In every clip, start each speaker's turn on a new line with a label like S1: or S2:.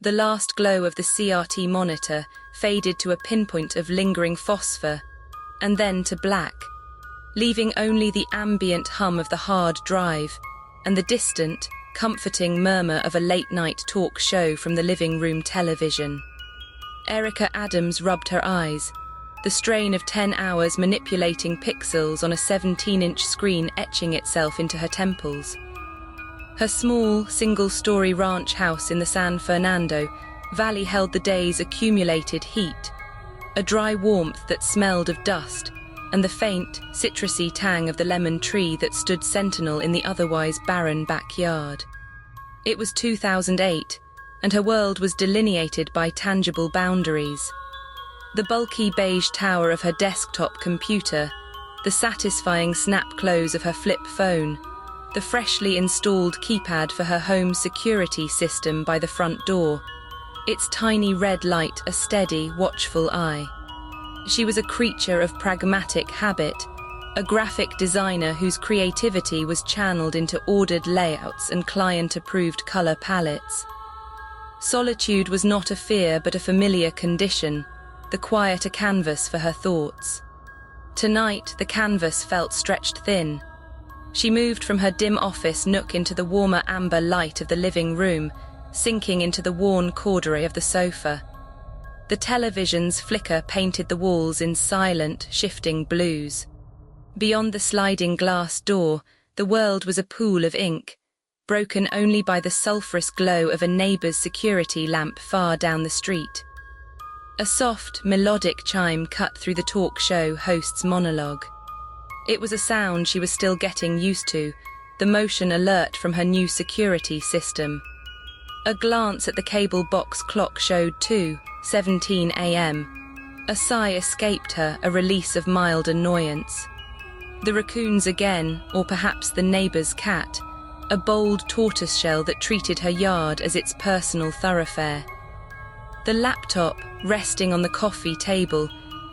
S1: The last glow of the CRT monitor faded to a pinpoint of lingering phosphor, and then to black, leaving only the ambient hum of the hard drive and the distant, comforting murmur of a late-night talk show from the living room television. Erica Adams rubbed her eyes, the strain of 10 hours manipulating pixels on a 17-inch screen etching itself into her temples. Her small, single-story ranch house in the San Fernando Valley held the day's accumulated heat, a dry warmth that smelled of dust, and the faint, citrusy tang of the lemon tree that stood sentinel in the otherwise barren backyard. It was 2008, and her world was delineated by tangible boundaries. The bulky beige tower of her desktop computer, the satisfying snap close of her flip phone, the freshly installed keypad for her home security system by the front door, its tiny red light a steady, watchful eye. She was a creature of pragmatic habit, a graphic designer whose creativity was channeled into ordered layouts and client-approved color palettes. Solitude was not a fear but a familiar condition, the quieter canvas for her thoughts. Tonight, the canvas felt stretched thin. She moved from her dim office nook into the warmer amber light of the living room, sinking into the worn corduroy of the sofa. The television's flicker painted the walls in silent, shifting blues. Beyond the sliding glass door, the world was a pool of ink, broken only by the sulphurous glow of a neighbor's security lamp far down the street. A soft, melodic chime cut through the talk show host's monologue. It was a sound she was still getting used to, the motion alert from her new security system. A glance at the cable box clock showed 2:17 a.m. A sigh escaped her, a release of mild annoyance. The raccoons again, or perhaps the neighbor's cat, a bold tortoiseshell that treated her yard as its personal thoroughfare. The laptop, resting on the coffee table,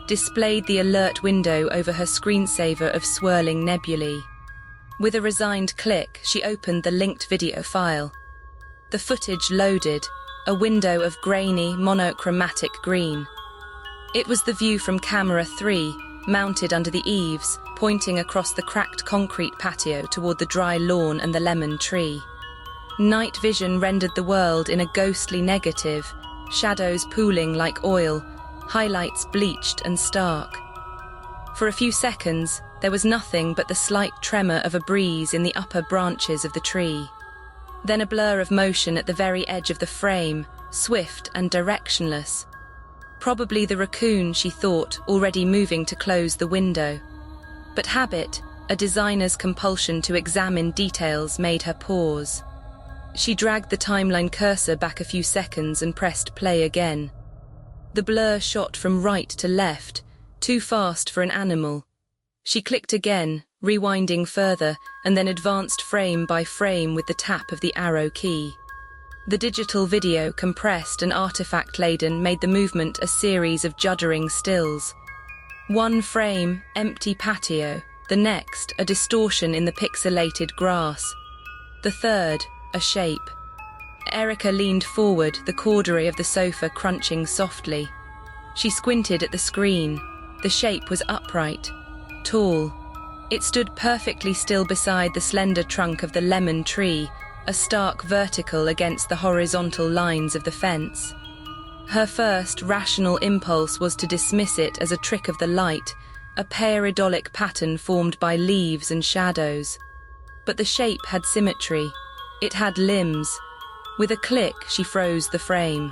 S1: displayed the alert window over her screensaver of swirling nebulae. With a resigned click, she opened the linked video file. The footage loaded, a window of grainy, monochromatic green. It was the view from camera 3, mounted under the eaves, pointing across the cracked concrete patio toward the dry lawn and the lemon tree. Night vision rendered the world in a ghostly negative, shadows pooling like oil, highlights bleached and stark. For a few seconds, there was nothing but the slight tremor of a breeze in the upper branches of the tree. Then a blur of motion at the very edge of the frame, swift and directionless. Probably the raccoon, she thought, already moving to close the window. But habit, a designer's compulsion to examine details, made her pause. She dragged the timeline cursor back a few seconds and pressed play again. The blur shot from right to left, too fast for an animal. She clicked again, rewinding further, and then advanced frame by frame with the tap of the arrow key. The digital video, compressed and artifact-laden, made the movement a series of juddering stills. One frame, empty patio. The next, a distortion in the pixelated grass. The third, a shape. Erica leaned forward, the corduroy of the sofa crunching softly. She squinted at the screen. The shape was upright, tall. It stood perfectly still beside the slender trunk of the lemon tree, a stark vertical against the horizontal lines of the fence. Her first rational impulse was to dismiss it as a trick of the light, a pareidolik pattern formed by leaves and shadows. But the shape had symmetry. It had limbs. With a click, she froze the frame.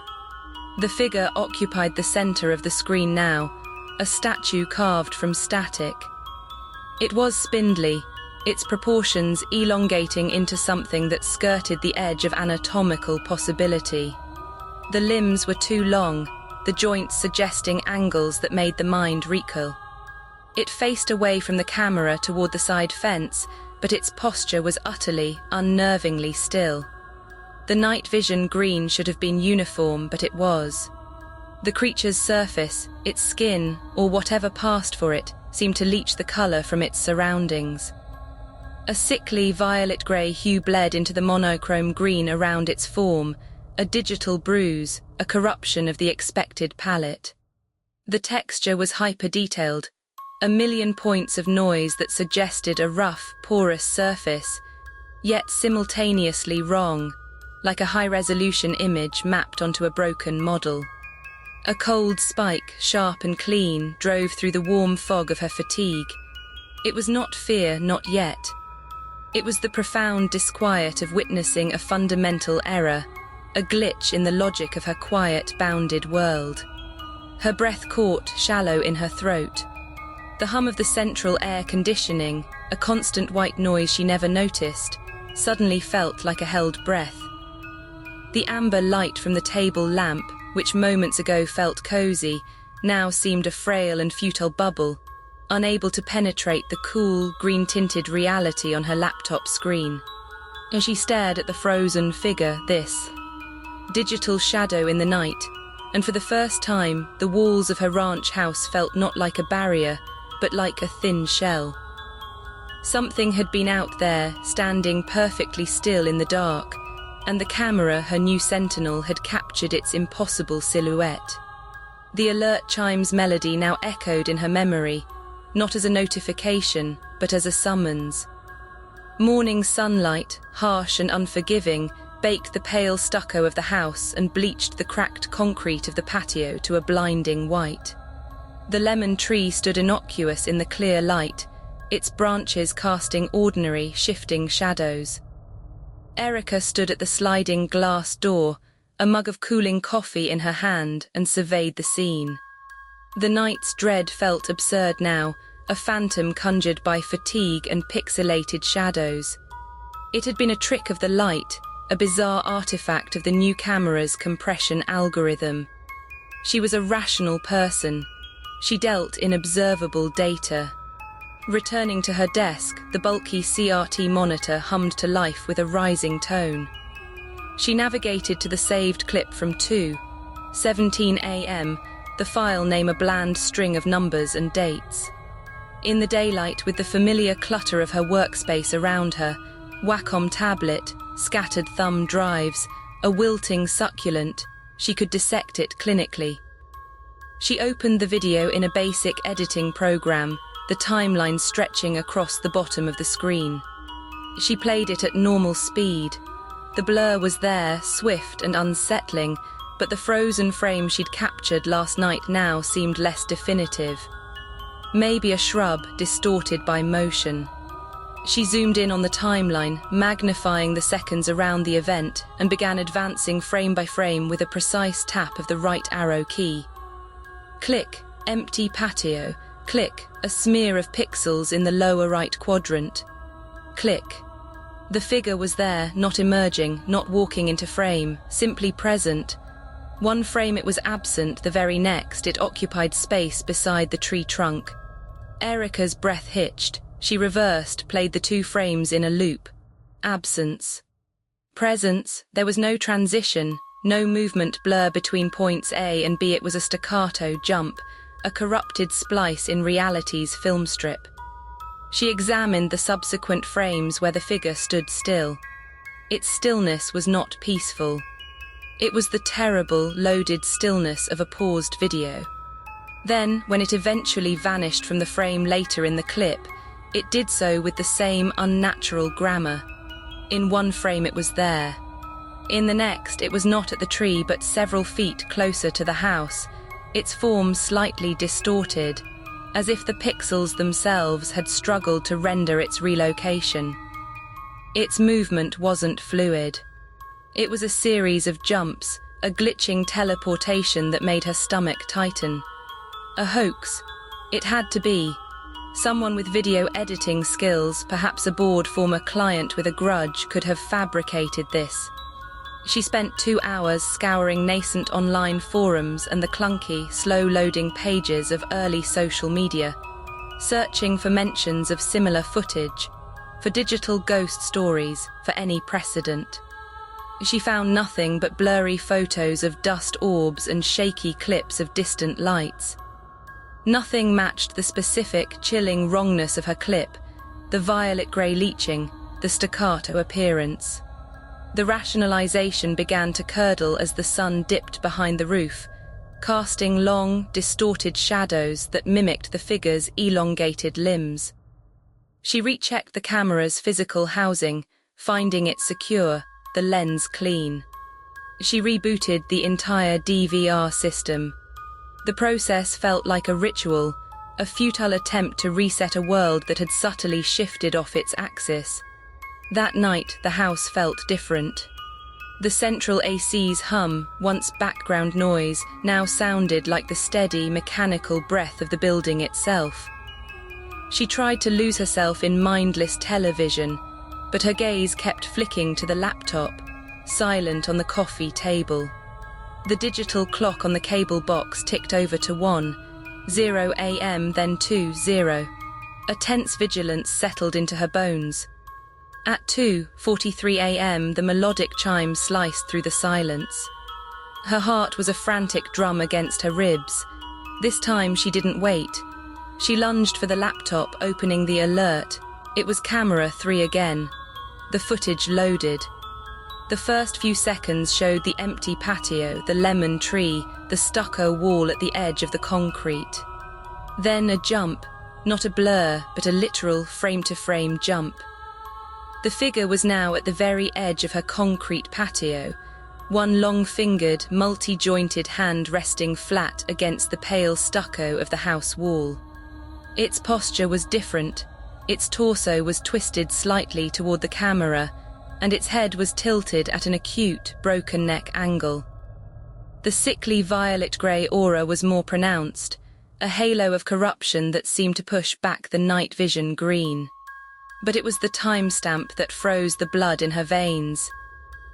S1: The figure occupied the center of the screen now, a statue carved from static. It was spindly, its proportions elongating into something that skirted the edge of anatomical possibility. The limbs were too long, the joints suggesting angles that made the mind recoil. It faced away from the camera toward the side fence, but its posture was utterly, unnervingly still. The night vision green should have been uniform, but it was. The creature's surface, its skin, or whatever passed for it, seemed to leach the color from its surroundings. A sickly violet-grey hue bled into the monochrome green around its form, a digital bruise, a corruption of the expected palette. The texture was hyper-detailed, a million points of noise that suggested a rough, porous surface, yet simultaneously wrong, like a high-resolution image mapped onto a broken model. A cold spike, sharp and clean, drove through the warm fog of her fatigue. It was not fear, not yet. It was the profound disquiet of witnessing a fundamental error, a glitch in the logic of her quiet, bounded world. Her breath caught, shallow in her throat. The hum of the central air conditioning, a constant white noise she never noticed, suddenly felt like a held breath. The amber light from the table lamp, which moments ago felt cozy, now seemed a frail and futile bubble, unable to penetrate the cool, green-tinted reality on her laptop screen. As she stared at the frozen figure, this digital shadow in the night, and for the first time, the walls of her ranch house felt not like a barrier, but like a thin shell. Something had been out there, standing perfectly still in the dark, and the camera, her new sentinel, had captured its impossible silhouette. The alert chime's melody now echoed in her memory, not as a notification, but as a summons. Morning sunlight, harsh and unforgiving, baked the pale stucco of the house and bleached the cracked concrete of the patio to a blinding white. The lemon tree stood innocuous in the clear light, its branches casting ordinary, shifting shadows. Erica stood at the sliding glass door, a mug of cooling coffee in her hand, and surveyed the scene. The night's dread felt absurd now, a phantom conjured by fatigue and pixelated shadows. It had been a trick of the light, a bizarre artifact of the new camera's compression algorithm. She was a rational person. She dealt in observable data. Returning to her desk, the bulky CRT monitor hummed to life with a rising tone. She navigated to the saved clip from 2:17 a.m., the file name a bland string of numbers and dates. In the daylight, with the familiar clutter of her workspace around her, Wacom tablet, scattered thumb drives, a wilting succulent, she could dissect it clinically. She opened the video in a basic editing program, the timeline stretching across the bottom of the screen. She played it at normal speed. The blur was there, swift and unsettling, but the frozen frame she'd captured last night now seemed less definitive. Maybe a shrub distorted by motion. She zoomed in on the timeline, magnifying the seconds around the event, and began advancing frame by frame with a precise tap of the right arrow key. Click, empty patio. Click, a smear of pixels in the lower right quadrant. Click. The figure was there, not emerging, not walking into frame, simply present. One frame it was absent, the very next it occupied space beside the tree trunk. Erica's breath hitched. She reversed, played the two frames in a loop. Absence. Presence, there was no transition, no movement blur between points A and B. It was a staccato jump, a corrupted splice in reality's film strip. She examined the subsequent frames where the figure stood still. Its stillness was not peaceful. It was the terrible, loaded stillness of a paused video. Then, when it eventually vanished from the frame later in the clip, it did so with the same unnatural grammar. In one frame it was there. In the next, it was not at the tree but several feet closer to the house, its form slightly distorted, as if the pixels themselves had struggled to render its relocation. Its movement wasn't fluid. It was a series of jumps, a glitching teleportation that made her stomach tighten. A hoax. It had to be. Someone with video editing skills, perhaps a bored former client with a grudge, could have fabricated this. She spent 2 hours scouring nascent online forums and the clunky, slow-loading pages of early social media, searching for mentions of similar footage, for digital ghost stories, for any precedent. She found nothing but blurry photos of dust orbs and shaky clips of distant lights. Nothing matched the specific, chilling wrongness of her clip, the violet-grey leaching, the staccato appearance. The rationalization began to curdle as the sun dipped behind the roof, casting long, distorted shadows that mimicked the figure's elongated limbs. She rechecked the camera's physical housing, finding it secure, the lens clean. She rebooted the entire DVR system. The process felt like a ritual, a futile attempt to reset a world that had subtly shifted off its axis. That night, the house felt different. The central AC's hum, once background noise, now sounded like the steady, mechanical breath of the building itself. She tried to lose herself in mindless television, but her gaze kept flicking to the laptop, silent on the coffee table. The digital clock on the cable box ticked over to 1:0 a.m., then 2:0. A tense vigilance settled into her bones. At 2:43 a.m., the melodic chime sliced through the silence. Her heart was a frantic drum against her ribs. This time she didn't wait. She lunged for the laptop, opening the alert. It was camera 3 again. The footage loaded. The first few seconds showed the empty patio, the lemon tree, the stucco wall at the edge of the concrete. Then a jump, not a blur, but a literal frame-to-frame jump. The figure was now at the very edge of her concrete patio, one long-fingered, multi-jointed hand resting flat against the pale stucco of the house wall. Its posture was different. Its torso was twisted slightly toward the camera, and its head was tilted at an acute, broken neck angle. The sickly violet-grey aura was more pronounced, a halo of corruption that seemed to push back the night vision green. But it was the timestamp that froze the blood in her veins.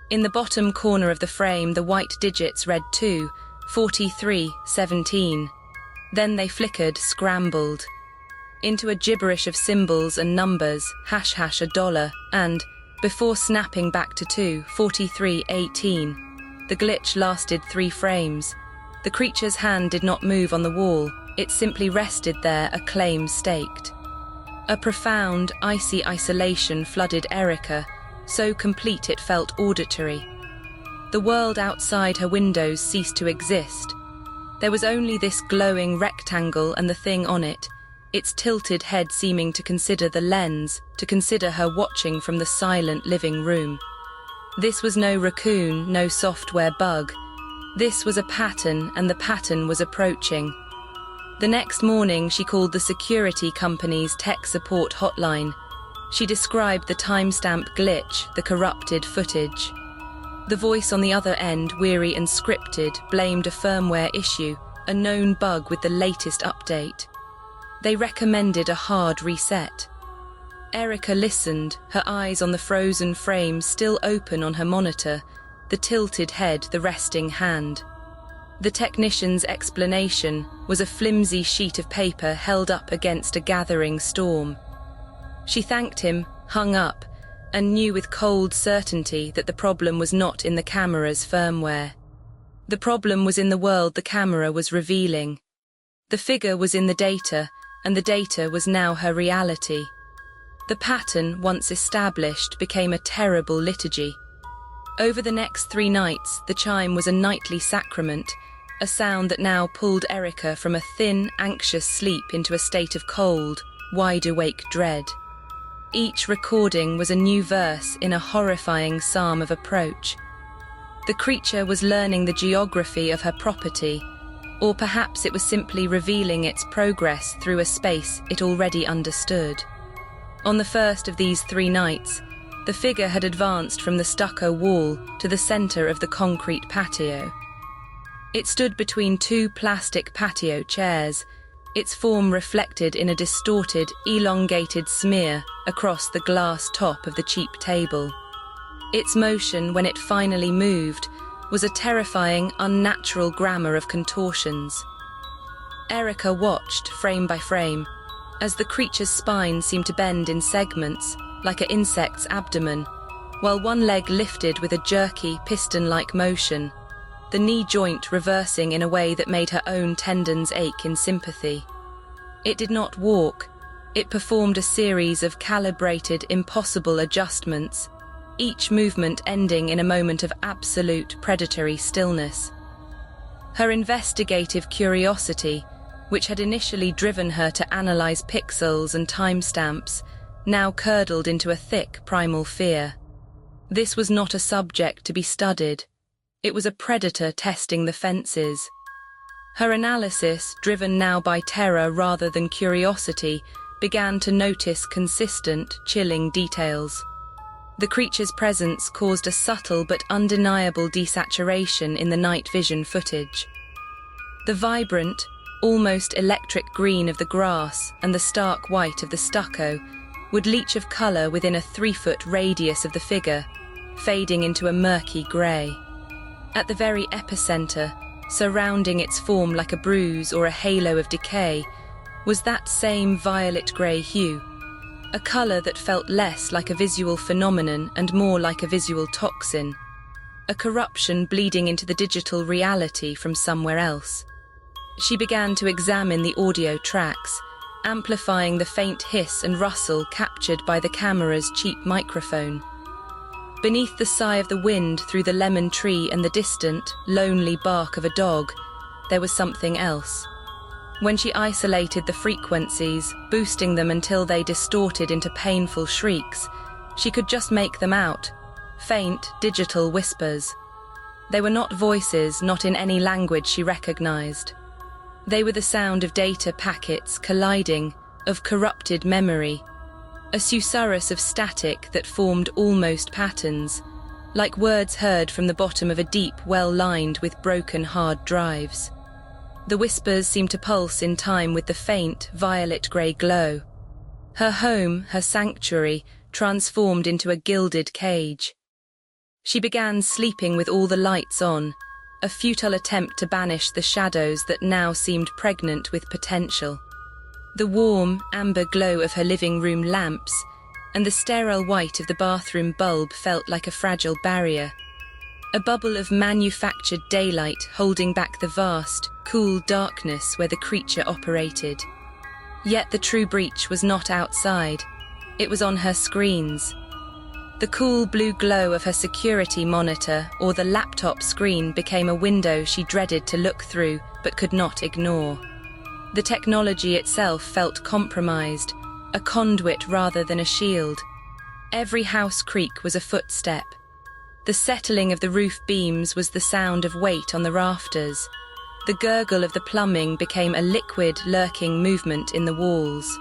S1: In the bottom corner of the frame, the white digits read 2:43:17. Then they flickered, scrambled, into a gibberish of symbols and numbers, # a dollar, and, before snapping back to 2:43:18. The glitch lasted 3 frames. The creature's hand did not move on the wall, it simply rested there, a claim staked. A profound, icy isolation flooded Erica, so complete it felt auditory. The world outside her windows ceased to exist. There was only this glowing rectangle and the thing on it, its tilted head seeming to consider the lens, to consider her watching from the silent living room. This was no raccoon, no software bug. This was a pattern, and the pattern was approaching. The next morning, she called the security company's tech support hotline. She described the timestamp glitch, the corrupted footage. The voice on the other end, weary and scripted, blamed a firmware issue, a known bug with the latest update. They recommended a hard reset. Erica listened, her eyes on the frozen frame still open on her monitor, the tilted head, the resting hand. The technician's explanation was a flimsy sheet of paper held up against a gathering storm. She thanked him, hung up, and knew with cold certainty that the problem was not in the camera's firmware. The problem was in the world the camera was revealing. The figure was in the data, and the data was now her reality. The pattern, once established, became a terrible liturgy. Over the next 3 nights, the chime was a nightly sacrament, a sound that now pulled Erica from a thin, anxious sleep into a state of cold, wide-awake dread. Each recording was a new verse in a horrifying psalm of approach. The creature was learning the geography of her property, or perhaps it was simply revealing its progress through a space it already understood. On the first of these 3 nights, the figure had advanced from the stucco wall to the center of the concrete patio. It stood between 2 plastic patio chairs, its form reflected in a distorted, elongated smear across the glass top of the cheap table. Its motion, when it finally moved, was a terrifying, unnatural grammar of contortions. Erica watched, frame by frame, as the creature's spine seemed to bend in segments, like an insect's abdomen, while one leg lifted with a jerky, piston-like motion, the knee joint reversing in a way that made her own tendons ache in sympathy. It did not walk. It performed a series of calibrated, impossible adjustments, each movement ending in a moment of absolute predatory stillness. Her investigative curiosity, which had initially driven her to analyze pixels and timestamps, now curdled into a thick primal fear. This was not a subject to be studied. It was a predator testing the fences. Her analysis, driven now by terror rather than curiosity, began to notice consistent, chilling details. The creature's presence caused a subtle but undeniable desaturation in the night vision footage. The vibrant, almost electric green of the grass and the stark white of the stucco would leach of colour within a 3-foot radius of the figure, fading into a murky grey. At the very epicentre, surrounding its form like a bruise or a halo of decay, was that same violet grey hue, a colour that felt less like a visual phenomenon and more like a visual toxin, a corruption bleeding into the digital reality from somewhere else. She began to examine the audio tracks, amplifying the faint hiss and rustle captured by the camera's cheap microphone. Beneath the sigh of the wind through the lemon tree and the distant, lonely bark of a dog, there was something else. When she isolated the frequencies, boosting them until they distorted into painful shrieks, she could just make them out, faint, digital whispers. They were not voices, not in any language she recognized. They were the sound of data packets colliding, of corrupted memory, a susurrus of static that formed almost patterns, like words heard from the bottom of a deep well lined with broken hard drives. The whispers seemed to pulse in time with the faint, violet-grey glow. Her home, her sanctuary, transformed into a gilded cage. She began sleeping with all the lights on, a futile attempt to banish the shadows that now seemed pregnant with potential. The warm, amber glow of her living room lamps and the sterile white of the bathroom bulb felt like a fragile barrier, a bubble of manufactured daylight holding back the vast, cool darkness where the creature operated. Yet the true breach was not outside. It was on her screens. The cool blue glow of her security monitor or the laptop screen became a window she dreaded to look through but could not ignore. The technology itself felt compromised, a conduit rather than a shield. Every house creak was a footstep. The settling of the roof beams was the sound of weight on the rafters. The gurgle of the plumbing became a liquid, lurking movement in the walls.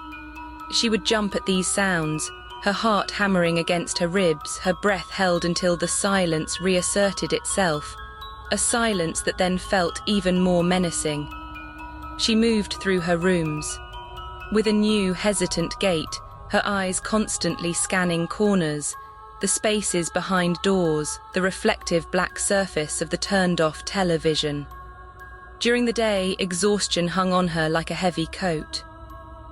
S1: She would jump at these sounds, her heart hammering against her ribs, her breath held until the silence reasserted itself, a silence that then felt even more menacing. She moved through her rooms. With a new, hesitant gait, her eyes constantly scanning corners, the spaces behind doors, the reflective black surface of the turned-off television. During the day, exhaustion hung on her like a heavy coat.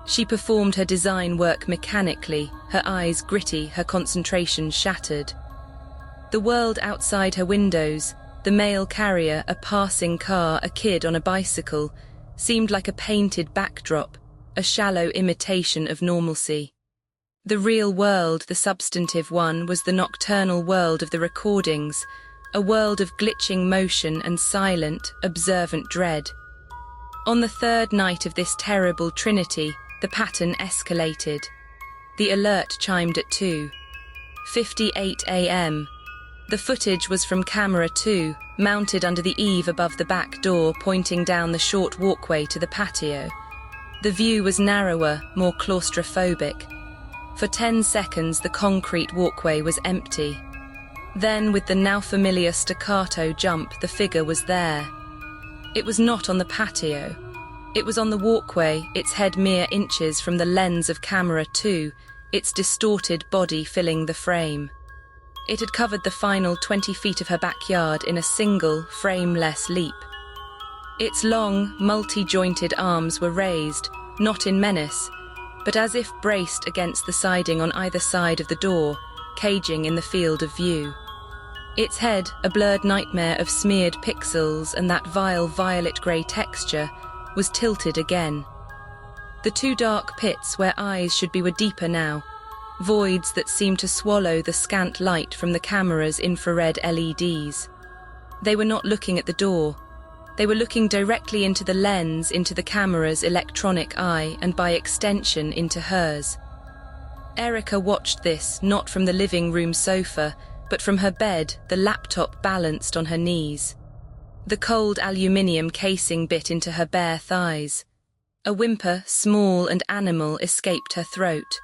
S1: She performed her design work mechanically, her eyes gritty, her concentration shattered. The world outside her windows, the mail carrier, a passing car, a kid on a bicycle, seemed like a painted backdrop, a shallow imitation of normalcy. The real world, the substantive one, was the nocturnal world of the recordings, a world of glitching motion and silent, observant dread. On the third night of this terrible trinity, the pattern escalated. The alert chimed at 2:58 a.m. The footage was from camera 2, mounted under the eave above the back door, pointing down the short walkway to the patio. The view was narrower, more claustrophobic. For 10 seconds, the concrete walkway was empty. Then, with the now familiar staccato jump, the figure was there. It was not on the patio. It was on the walkway, its head mere inches from the lens of camera 2, its distorted body filling the frame. It had covered the final 20 feet of her backyard in a single, frameless leap. Its long, multi-jointed arms were raised, not in menace, but as if braced against the siding on either side of the door, caging in the field of view. Its head, a blurred nightmare of smeared pixels and that vile violet-grey texture, was tilted again. The two dark pits where eyes should be were deeper now, voids that seemed to swallow the scant light from the camera's infrared LEDs. They were not looking at the door. They were looking directly into the lens, into the camera's electronic eye, and by extension into hers. Erica watched this not from the living room sofa, but from her bed, the laptop balanced on her knees. The cold aluminium casing bit into her bare thighs. A whimper, small and animal, escaped her throat.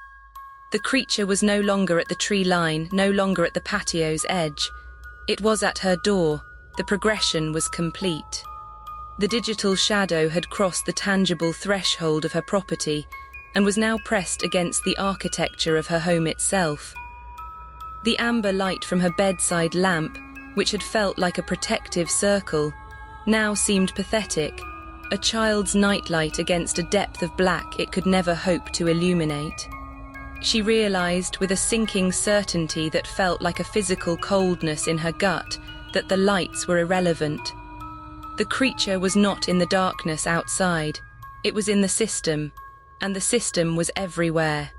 S1: The creature was no longer at the tree line, no longer at the patio's edge. It was at her door. The progression was complete. The digital shadow had crossed the tangible threshold of her property and was now pressed against the architecture of her home itself. The amber light from her bedside lamp, which had felt like a protective circle, now seemed pathetic, a child's nightlight against a depth of black it could never hope to illuminate. She realized with a sinking certainty that felt like a physical coldness in her gut that the lights were irrelevant. The creature was not in the darkness outside. It was in the system, and the system was everywhere.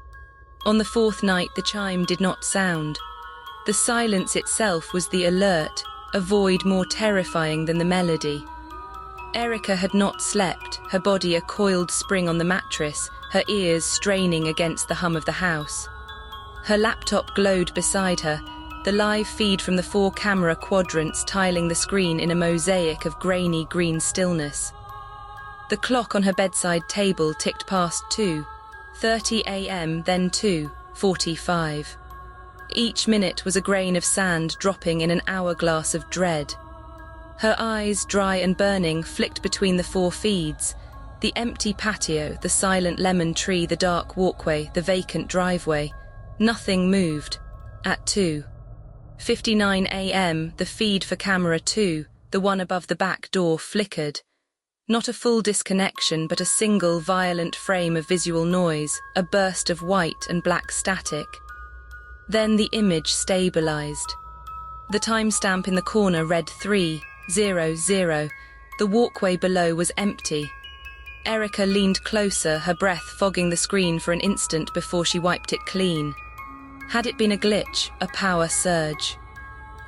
S1: On the fourth night, the chime did not sound. The silence itself was the alert, a void more terrifying than the melody. Erica had not slept, her body a coiled spring on the mattress, her ears straining against the hum of the house. Her laptop glowed beside her, the live feed from the 4 camera quadrants tiling the screen in a mosaic of grainy green stillness. The clock on her bedside table ticked past 2:30 a.m., then 2:45. Each minute was a grain of sand dropping in an hourglass of dread. Her eyes, dry and burning, flicked between the 4 feeds. The empty patio, the silent lemon tree, the dark walkway, the vacant driveway. Nothing moved. At 2:59 a.m., the feed for camera 2, the one above the back door, flickered. Not a full disconnection, but a single violent frame of visual noise, a burst of white and black static. Then the image stabilized. The timestamp in the corner read 3:00. The walkway below was empty. Erica leaned closer, her breath fogging the screen for an instant before she wiped it clean. Had it been a glitch, a power surge?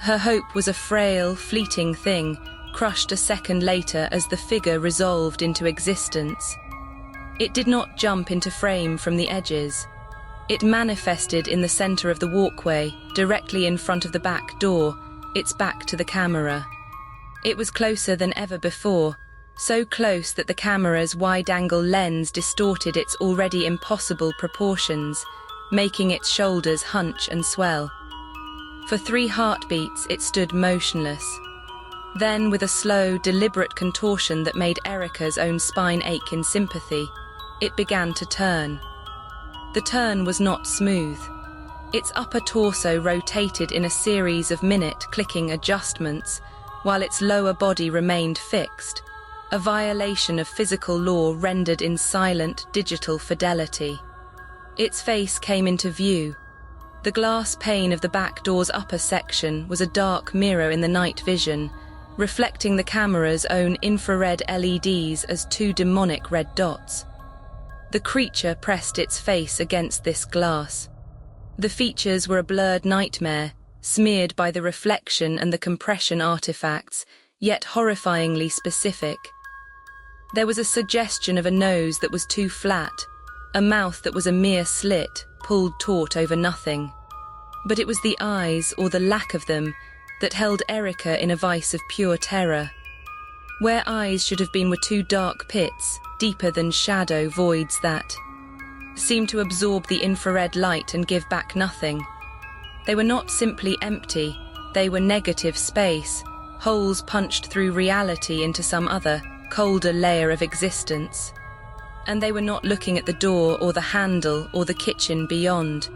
S1: Her hope was a frail, fleeting thing, crushed a second later as the figure resolved into existence. It did not jump into frame from the edges. It manifested in the center of the walkway, directly in front of the back door, its back to the camera. It was closer than ever before, so close that the camera's wide-angle lens distorted its already impossible proportions, making its shoulders hunch and swell. For 3 heartbeats, it stood motionless. Then, with a slow, deliberate contortion that made Erica's own spine ache in sympathy, it began to turn. The turn was not smooth. Its upper torso rotated in a series of minute-clicking adjustments, while its lower body remained fixed, a violation of physical law rendered in silent, digital fidelity. Its face came into view. The glass pane of the back door's upper section was a dark mirror in the night vision, reflecting the camera's own infrared LEDs as 2 demonic red dots. The creature pressed its face against this glass. The features were a blurred nightmare, smeared by the reflection and the compression artifacts, yet horrifyingly specific. There was a suggestion of a nose that was too flat, a mouth that was a mere slit, pulled taut over nothing. But it was the eyes, or the lack of them, that held Erica in a vice of pure terror. Where eyes should have been were 2 dark pits, deeper than shadow voids that seemed to absorb the infrared light and give back nothing. They were not simply empty, they were negative space, holes punched through reality into some other, colder layer of existence. And they were not looking at the door or the handle or the kitchen beyond.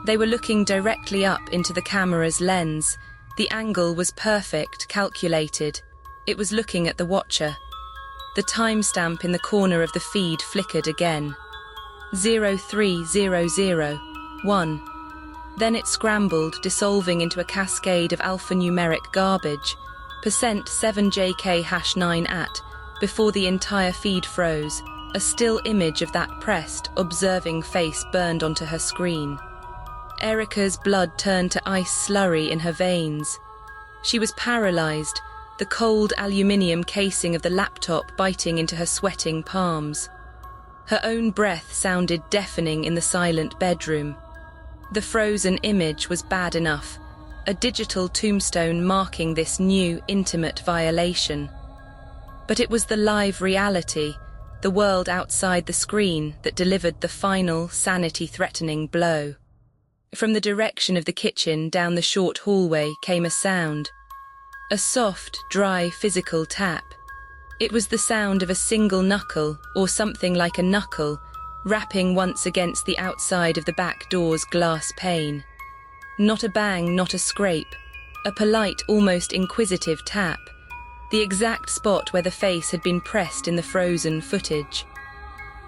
S1: They were looking directly up into the camera's lens. The angle was perfect, calculated. It was looking at the watcher. The timestamp in the corner of the feed flickered again. 03:00:1. Then it scrambled, dissolving into a cascade of alphanumeric garbage. %7JK#9 before the entire feed froze. A still image of that pressed, observing face burned onto her screen. Erica's blood turned to ice slurry in her veins. She was paralyzed, the cold aluminium casing of the laptop biting into her sweating palms. Her own breath sounded deafening in the silent bedroom. The frozen image was bad enough, a digital tombstone marking this new, intimate violation. But it was the live reality, the world outside the screen, that delivered the final, sanity-threatening blow. From the direction of the kitchen down the short hallway came a sound. A soft, dry, physical tap. It was the sound of a single knuckle, or something like a knuckle, rapping once against the outside of the back door's glass pane. Not a bang, not a scrape. A polite, almost inquisitive tap. The exact spot where the face had been pressed in the frozen footage.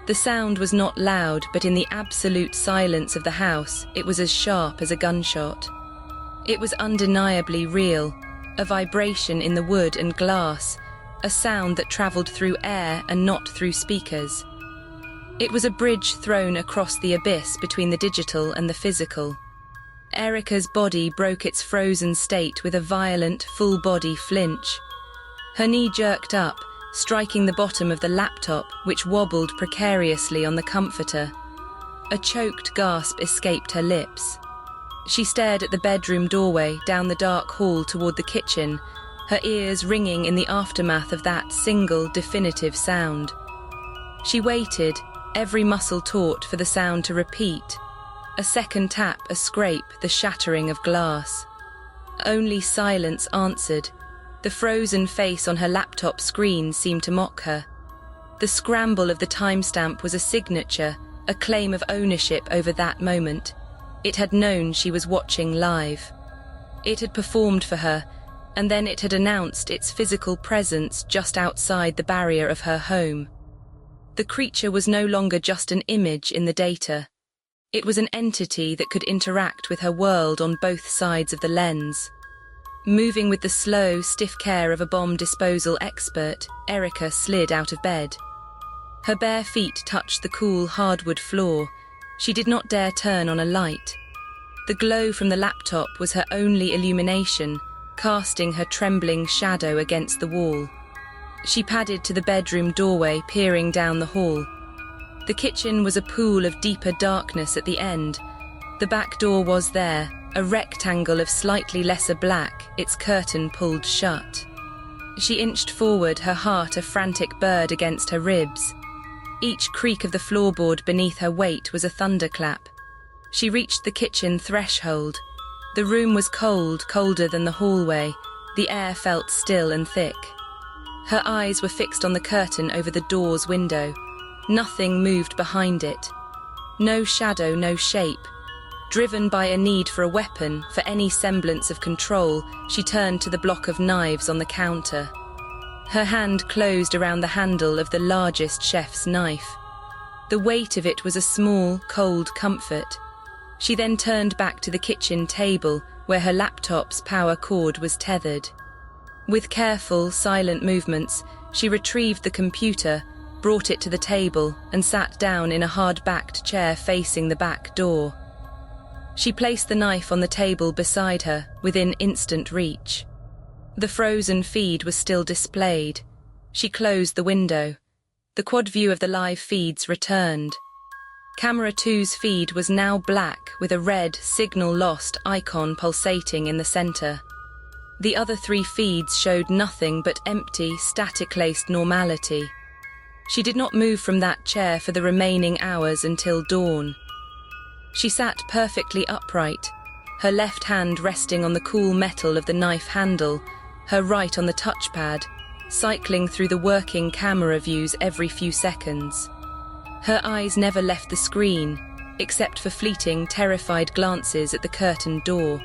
S1: The sound was not loud, but in the absolute silence of the house, it was as sharp as a gunshot. It was undeniably real, a vibration in the wood and glass, a sound that travelled through air and not through speakers. It was a bridge thrown across the abyss between the digital and the physical. Erica's body broke its frozen state with a violent, full-body flinch. Her knee jerked up, striking the bottom of the laptop, which wobbled precariously on the comforter. A choked gasp escaped her lips. She stared at the bedroom doorway down the dark hall toward the kitchen, her ears ringing in the aftermath of that single definitive sound. She waited, every muscle taut for the sound to repeat. A second tap, a scrape, the shattering of glass. Only silence answered. The frozen face on her laptop screen seemed to mock her. The scramble of the timestamp was a signature, a claim of ownership over that moment. It had known she was watching live. It had performed for her, and then it had announced its physical presence just outside the barrier of her home. The creature was no longer just an image in the data. It was an entity that could interact with her world on both sides of the lens. Moving with the slow, stiff care of a bomb disposal expert, Erica slid out of bed. Her bare feet touched the cool hardwood floor. She did not dare turn on a light. The glow from the laptop was her only illumination, casting her trembling shadow against the wall. She padded to the bedroom doorway, peering down the hall. The kitchen was a pool of deeper darkness at the end. The back door was there, a rectangle of slightly lesser black, its curtain pulled shut. She inched forward, her heart a frantic bird against her ribs. Each creak of the floorboard beneath her weight was a thunderclap. She reached the kitchen threshold. The room was cold, colder than the hallway. The air felt still and thick. Her eyes were fixed on the curtain over the door's window. Nothing moved behind it. No shadow, no shape. Driven by a need for a weapon, for any semblance of control, she turned to the block of knives on the counter. Her hand closed around the handle of the largest chef's knife. The weight of it was a small, cold comfort. She then turned back to the kitchen table, where her laptop's power cord was tethered. With careful, silent movements, she retrieved the computer, brought it to the table, and sat down in a hard-backed chair facing the back door. She placed the knife on the table beside her, within instant reach. The frozen feed was still displayed. She closed the window. The quad view of the live feeds returned. Camera 2's feed was now black, with a red, signal lost icon pulsating in the center. The other 3 feeds showed nothing but empty, static-laced normality. She did not move from that chair for the remaining hours until dawn. She sat perfectly upright, her left hand resting on the cool metal of the knife handle, her right on the touchpad, cycling through the working camera views every few seconds. Her eyes never left the screen, except for fleeting, terrified glances at the curtained door.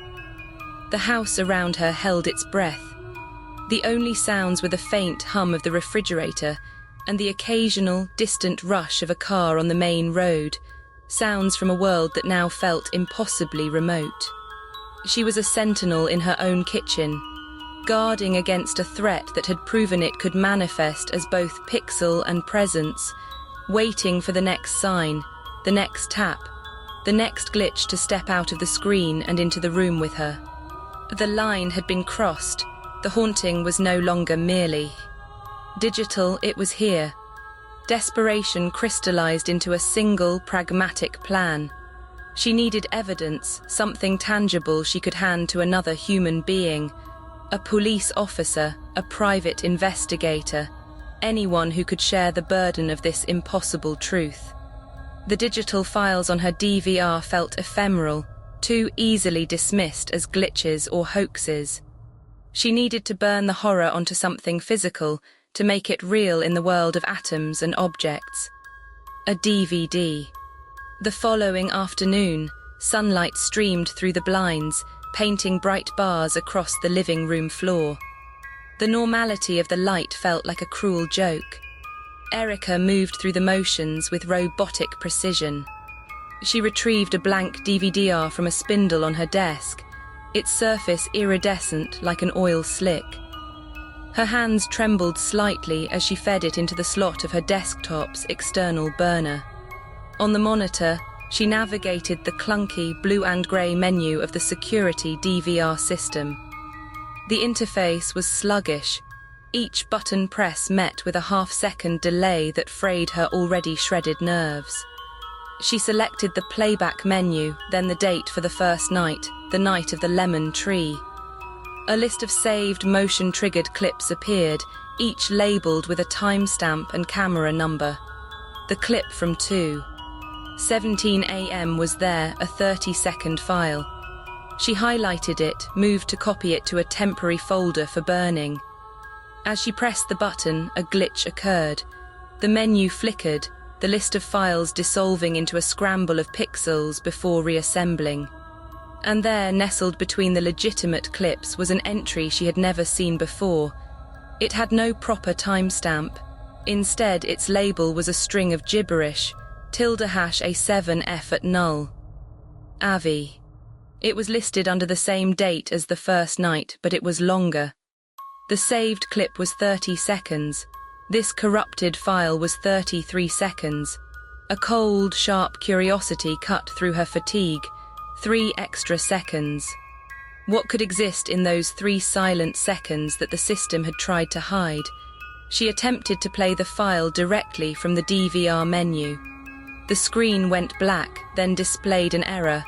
S1: The house around her held its breath. The only sounds were the faint hum of the refrigerator and the occasional, distant rush of a car on the main road, sounds from a world that now felt impossibly remote. She was a sentinel in her own kitchen, guarding against a threat that had proven it could manifest as both pixel and presence, waiting for the next sign, the next tap, the the next glitch to step out of the screen and into the room with her. The line had been crossed. The haunting was no longer merely digital, it was here. Desperation crystallized into a single, pragmatic plan. She needed evidence, something tangible she could hand to another human being. A police officer, a private investigator, anyone who could share the burden of this impossible truth. The digital files on her DVR felt ephemeral, too easily dismissed as glitches or hoaxes. She needed to burn the horror onto something physical, to make it real in the world of atoms and objects. A DVD. The following afternoon, sunlight streamed through the blinds, painting bright bars across the living room floor. The normality of the light felt like a cruel joke. Erica moved through the motions with robotic precision. She retrieved a blank DVD-R from a spindle on her desk, its surface iridescent like an oil slick. Her hands trembled slightly as she fed it into the slot of her desktop's external burner. On the monitor, she navigated the clunky blue and grey menu of the security DVR system. The interface was sluggish, each button press met with a half-second delay that frayed her already shredded nerves. She selected the playback menu, then the date for the first night, the night of the lemon tree. A list of saved motion-triggered clips appeared, each labelled with a timestamp and camera number. The clip from 2:17 a.m. was there, a 30-second file. She highlighted it, moved to copy it to a temporary folder for burning. As she pressed the button, a glitch occurred. The menu flickered, the list of files dissolving into a scramble of pixels before reassembling. And there, nestled between the legitimate clips, was an entry she had never seen before. It had no proper timestamp. Instead, its label was a string of gibberish, #A7F at null. Avi. It was listed under the same date as the first night, but it was longer. The saved clip was 30 seconds. This corrupted file was 33 seconds. A cold, sharp curiosity cut through her fatigue. 3 extra seconds. What could exist in those 3 silent seconds that the system had tried to hide? She attempted to play the file directly from the DVR menu. The screen went black, then displayed an error.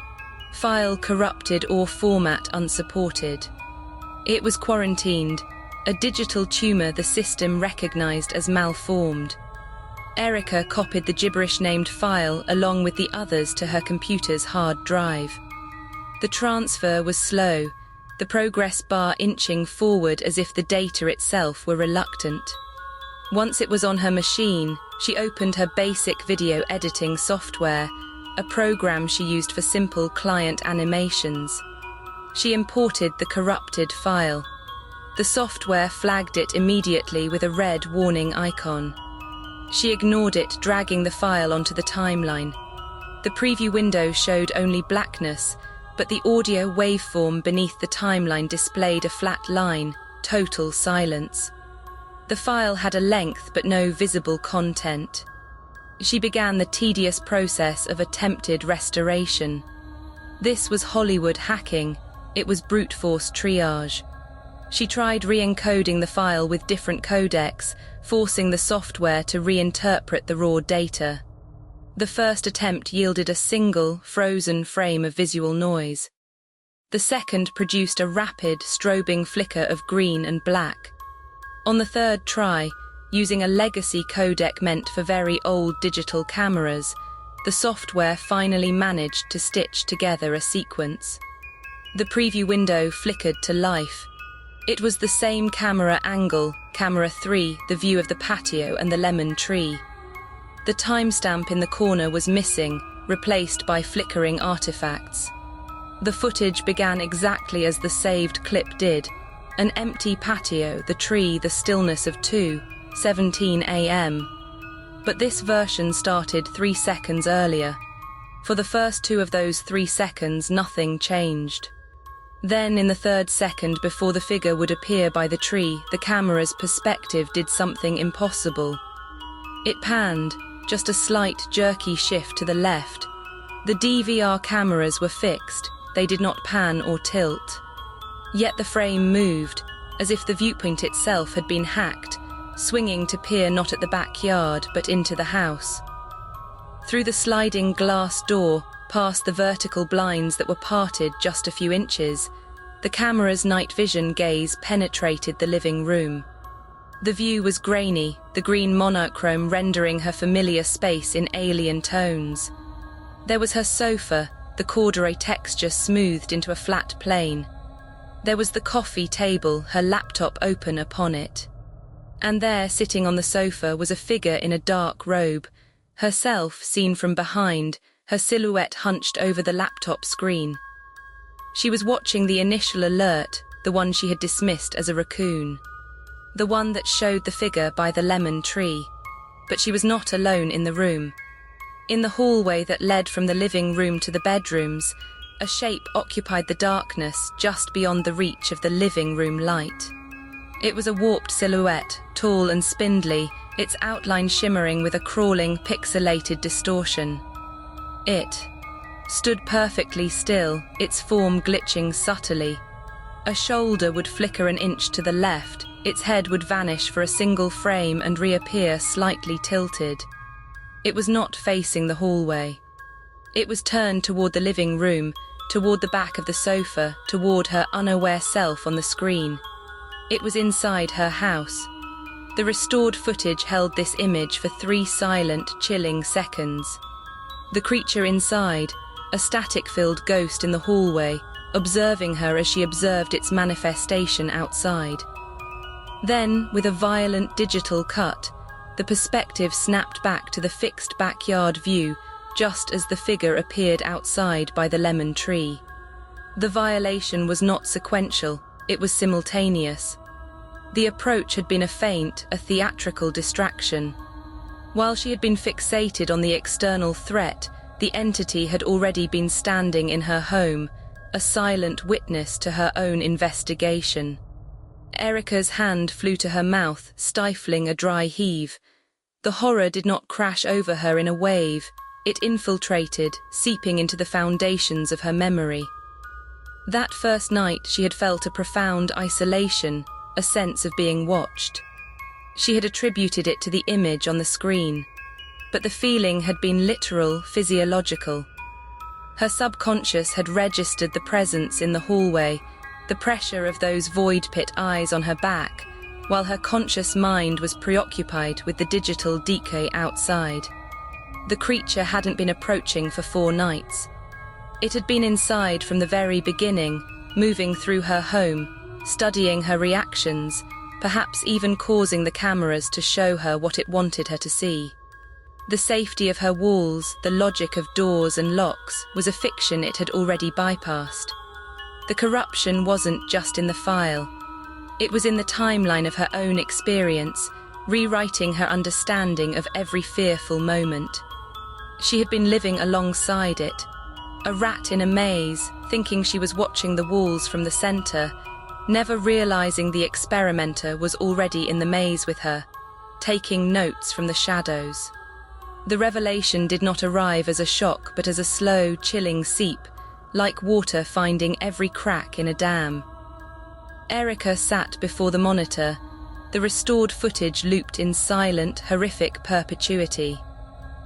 S1: File corrupted or format unsupported. It was quarantined, a digital tumor the system recognized as malformed. Erica copied the gibberish-named file along with the others to her computer's hard drive. The transfer was slow, the progress bar inching forward as if the data itself were reluctant. Once it was on her machine, she opened her basic video editing software, a program she used for simple client animations. She imported the corrupted file. The software flagged it immediately with a red warning icon. She ignored it, dragging the file onto the timeline. The preview window showed only blackness, but the audio waveform beneath the timeline displayed a flat line, total silence. The file had a length but no visible content. She began the tedious process of attempted restoration. This was Hollywood hacking. It was brute force triage. She tried re-encoding the file with different codecs, forcing the software to reinterpret the raw data. The first attempt yielded a single, frozen frame of visual noise. The second produced a rapid, strobing flicker of green and black. On the third try, using a legacy codec meant for very old digital cameras, the software finally managed to stitch together a sequence. The preview window flickered to life. It was the same camera angle, camera 3, the view of the patio and the lemon tree. The timestamp in the corner was missing, replaced by flickering artifacts. The footage began exactly as the saved clip did. An empty patio, the tree, the stillness of 2:17 a.m. But this version started 3 seconds earlier. For the first 2 of those 3 seconds, nothing changed. Then, in the 3rd second before the figure would appear by the tree, the camera's perspective did something impossible. It panned, just a slight, jerky shift to the left. The DVR cameras were fixed, they did not pan or tilt. Yet the frame moved, as if the viewpoint itself had been hacked, swinging to peer not at the backyard but into the house. Through the sliding glass door, past the vertical blinds that were parted just a few inches, the camera's night vision gaze penetrated the living room. The view was grainy, the green monochrome rendering her familiar space in alien tones. There was her sofa, the corduroy texture smoothed into a flat plane. There was the coffee table, her laptop open upon it. And there, sitting on the sofa, was a figure in a dark robe, herself seen from behind, her silhouette hunched over the laptop screen. She was watching the initial alert, the one she had dismissed as a raccoon. The one that showed the figure by the lemon tree. But she was not alone in the room. In the hallway that led from the living room to the bedrooms, a shape occupied the darkness just beyond the reach of the living room light. It was a warped silhouette, tall and spindly, its outline shimmering with a crawling, pixelated distortion. It stood perfectly still, its form glitching subtly. A shoulder would flicker an inch to the left, its head would vanish for a single frame and reappear slightly tilted. It was not facing the hallway. It was turned toward the living room, toward the back of the sofa, toward her unaware self on the screen. It was inside her house. The restored footage held this image for 3 silent, chilling seconds. The creature inside, a static-filled ghost in the hallway, observing her as she observed its manifestation outside. Then, with a violent digital cut, the perspective snapped back to the fixed backyard view just as the figure appeared outside by the lemon tree. The violation was not sequential, it was simultaneous. The approach had been a feint, a theatrical distraction. While she had been fixated on the external threat, the entity had already been standing in her home, a silent witness to her own investigation. Erica's hand flew to her mouth, stifling a dry heave. The horror did not crash over her in a wave. It infiltrated, seeping into the foundations of her memory. That first night she had felt a profound isolation, a sense of being watched. She had attributed it to the image on the screen, but the feeling had been literal, physiological. Her subconscious had registered the presence in the hallway, the pressure of those void pit eyes on her back, while her conscious mind was preoccupied with the digital decay outside. The creature hadn't been approaching for 4 nights. It had been inside from the very beginning, moving through her home, studying her reactions, perhaps even causing the cameras to show her what it wanted her to see. The safety of her walls, the logic of doors and locks, was a fiction it had already bypassed. The corruption wasn't just in the file. It was in the timeline of her own experience, rewriting her understanding of every fearful moment. She had been living alongside it, a rat in a maze, thinking she was watching the walls from the center, never realizing the experimenter was already in the maze with her, taking notes from the shadows. The revelation did not arrive as a shock, but as a slow, chilling seep, like water finding every crack in a dam. Erica sat before the monitor, the restored footage looped in silent, horrific perpetuity.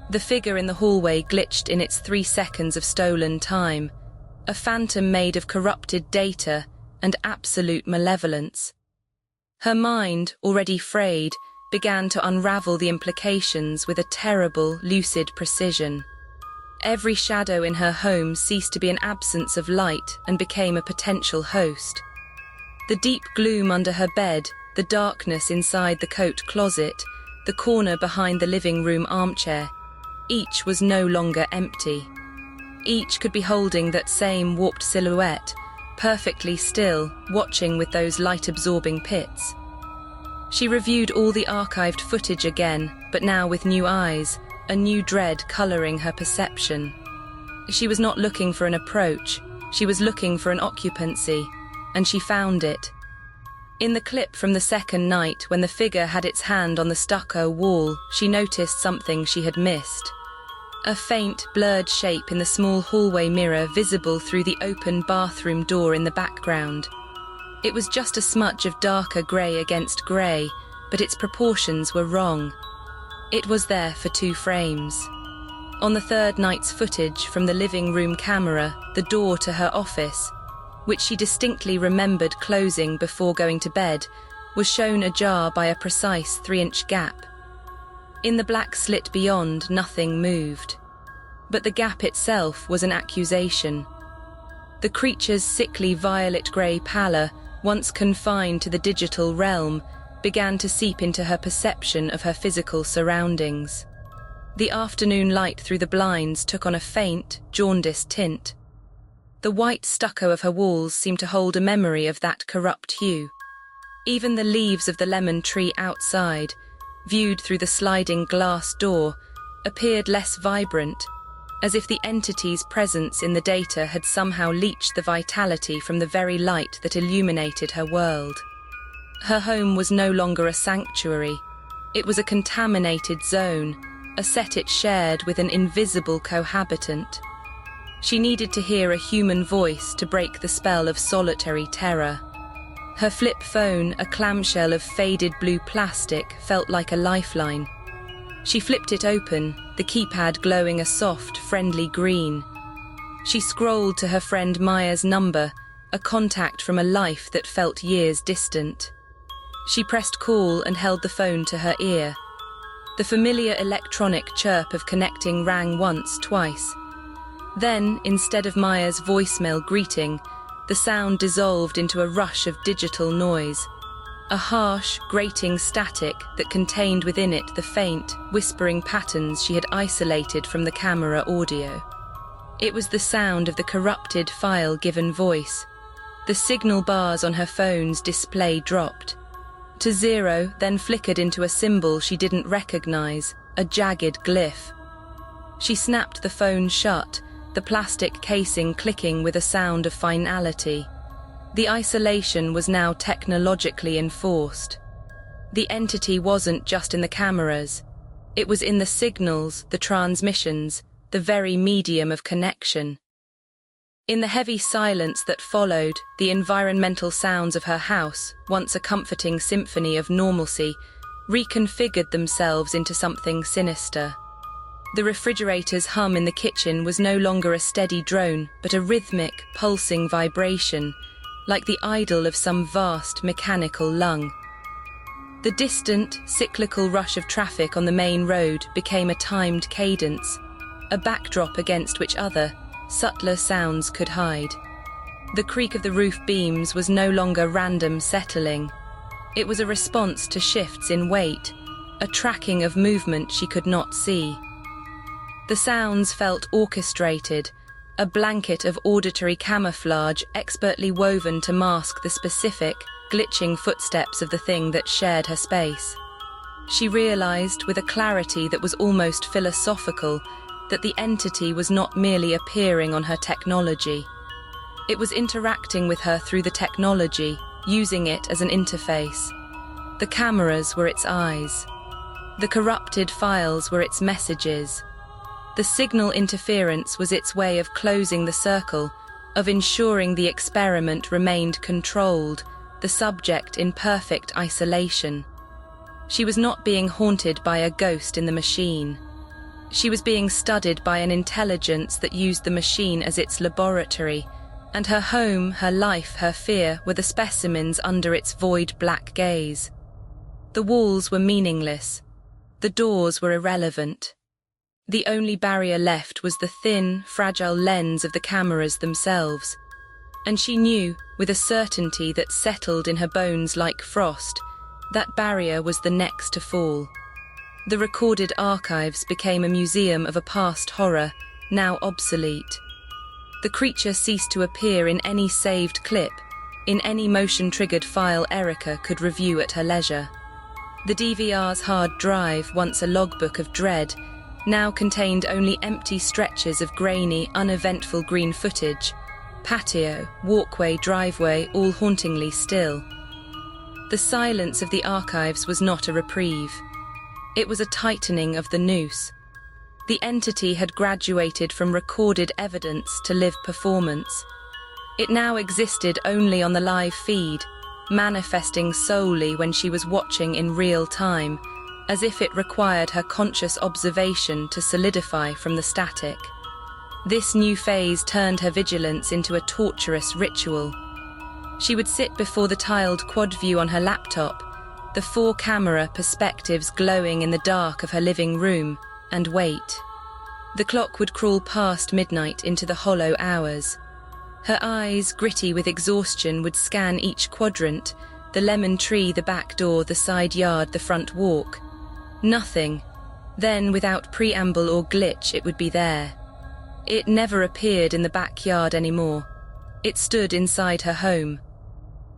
S1: The figure in the hallway glitched in its 3 seconds of stolen time, a phantom made of corrupted data and absolute malevolence. Her mind, already frayed, began to unravel the implications with a terrible, lucid precision. Every shadow in her home ceased to be an absence of light and became a potential host. The deep gloom under her bed, the darkness inside the coat closet, the corner behind the living room armchair, each was no longer empty. Each could be holding that same warped silhouette, perfectly still, watching with those light-absorbing pits. She reviewed all the archived footage again, but now with new eyes, a new dread coloring her perception. She was not looking for an approach, she was looking for an occupancy, and she found it. In the clip from the second night, when the figure had its hand on the stucco wall, she noticed something she had missed. A faint, blurred shape in the small hallway mirror visible through the open bathroom door in the background. It was just a smudge of darker grey against grey, but its proportions were wrong. It was there for 2 frames. On the third night's footage from the living room camera, the door to her office, which she distinctly remembered closing before going to bed, was shown ajar by a precise 3-inch gap. In the black slit beyond, nothing moved. But the gap itself was an accusation. The creature's sickly violet-grey pallor, once confined to the digital realm, began to seep into her perception of her physical surroundings. The afternoon light through the blinds took on a faint, jaundiced tint. The white stucco of her walls seemed to hold a memory of that corrupt hue. Even the leaves of the lemon tree outside, viewed through the sliding glass door, appeared less vibrant, as if the entity's presence in the data had somehow leached the vitality from the very light that illuminated her world. Her home was no longer a sanctuary. It was a contaminated zone, a set it shared with an invisible cohabitant. She needed to hear a human voice to break the spell of solitary terror. Her flip phone, a clamshell of faded blue plastic, felt like a lifeline. She flipped it open, the keypad glowing a soft, friendly green. She scrolled to her friend Maya's number, a contact from a life that felt years distant. She pressed call and held the phone to her ear. The familiar electronic chirp of connecting rang once, twice. Then, instead of Maya's voicemail greeting, the sound dissolved into a rush of digital noise, a harsh, grating static that contained within it the faint, whispering patterns she had isolated from the camera audio. It was the sound of the corrupted file-given voice. The signal bars on her phone's display dropped to 0, then flickered into a symbol she didn't recognize, a jagged glyph. She snapped the phone shut, the plastic casing clicking with a sound of finality. The isolation was now technologically enforced. The entity wasn't just in the cameras. It was in the signals, the transmissions, the very medium of connection. In the heavy silence that followed, the environmental sounds of her house, once a comforting symphony of normalcy, reconfigured themselves into something sinister. The refrigerator's hum in the kitchen was no longer a steady drone, but a rhythmic, pulsing vibration, like the idle of some vast mechanical lung. The distant, cyclical rush of traffic on the main road became a timed cadence, a backdrop against which other, subtler sounds could hide. The creak of the roof beams was no longer random settling. It was a response to shifts in weight, a tracking of movement she could not see. The sounds felt orchestrated, a blanket of auditory camouflage expertly woven to mask the specific, glitching footsteps of the thing that shared her space. She realized, with a clarity that was almost philosophical, that the entity was not merely appearing on her technology. It was interacting with her through the technology, using it as an interface. The cameras were its eyes. The corrupted files were its messages. The signal interference was its way of closing the circle, of ensuring the experiment remained controlled, the subject in perfect isolation. She was not being haunted by a ghost in the machine. She was being studied by an intelligence that used the machine as its laboratory, and her home, her life, her fear were the specimens under its void black gaze. The walls were meaningless. The doors were irrelevant. The only barrier left was the thin, fragile lens of the cameras themselves. And she knew, with a certainty that settled in her bones like frost, that barrier was the next to fall. The recorded archives became a museum of a past horror, now obsolete. The creature ceased to appear in any saved clip, in any motion-triggered file Erica could review at her leisure. The DVR's hard drive, once a logbook of dread, now contained only empty stretches of grainy, uneventful green footage, patio, walkway, driveway, all hauntingly still. The silence of the archives was not a reprieve. It was a tightening of the noose. The entity had graduated from recorded evidence to live performance. It now existed only on the live feed, manifesting solely when she was watching in real time, as if it required her conscious observation to solidify from the static. This new phase turned her vigilance into a torturous ritual. She would sit before the tiled quad view on her laptop, the 4-camera perspectives glowing in the dark of her living room, and wait. The clock would crawl past midnight into the hollow hours. Her eyes, gritty with exhaustion, would scan each quadrant, the lemon tree, the back door, the side yard, the front walk. Nothing. Then, without preamble or glitch, it would be there. It never appeared in the backyard anymore. It stood inside her home.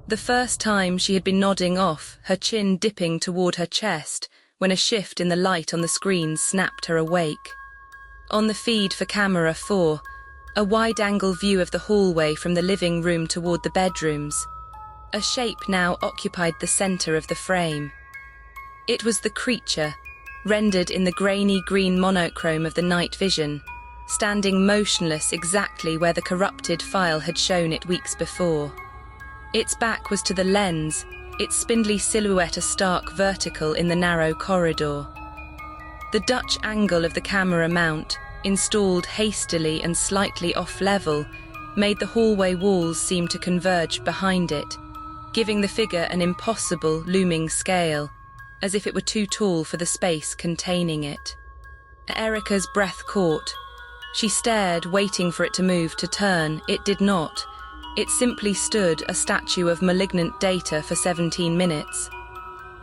S1: The first time she had been nodding off, her chin dipping toward her chest, when a shift in the light on the screen snapped her awake. On the feed for camera 4, a wide-angle view of the hallway from the living room toward the bedrooms. A shape now occupied the center of the frame. It was the creature, rendered in the grainy green monochrome of the night vision, standing motionless exactly where the corrupted file had shown it weeks before. Its back was to the lens, its spindly silhouette a stark vertical in the narrow corridor. The Dutch angle of the camera mount, installed hastily and slightly off-level, made the hallway walls seem to converge behind it, giving the figure an impossible, looming scale, as if it were too tall for the space containing it. Erica's breath caught. She stared, waiting for it to move, to turn. It did not. It simply stood, a statue of malignant data, for 17 minutes.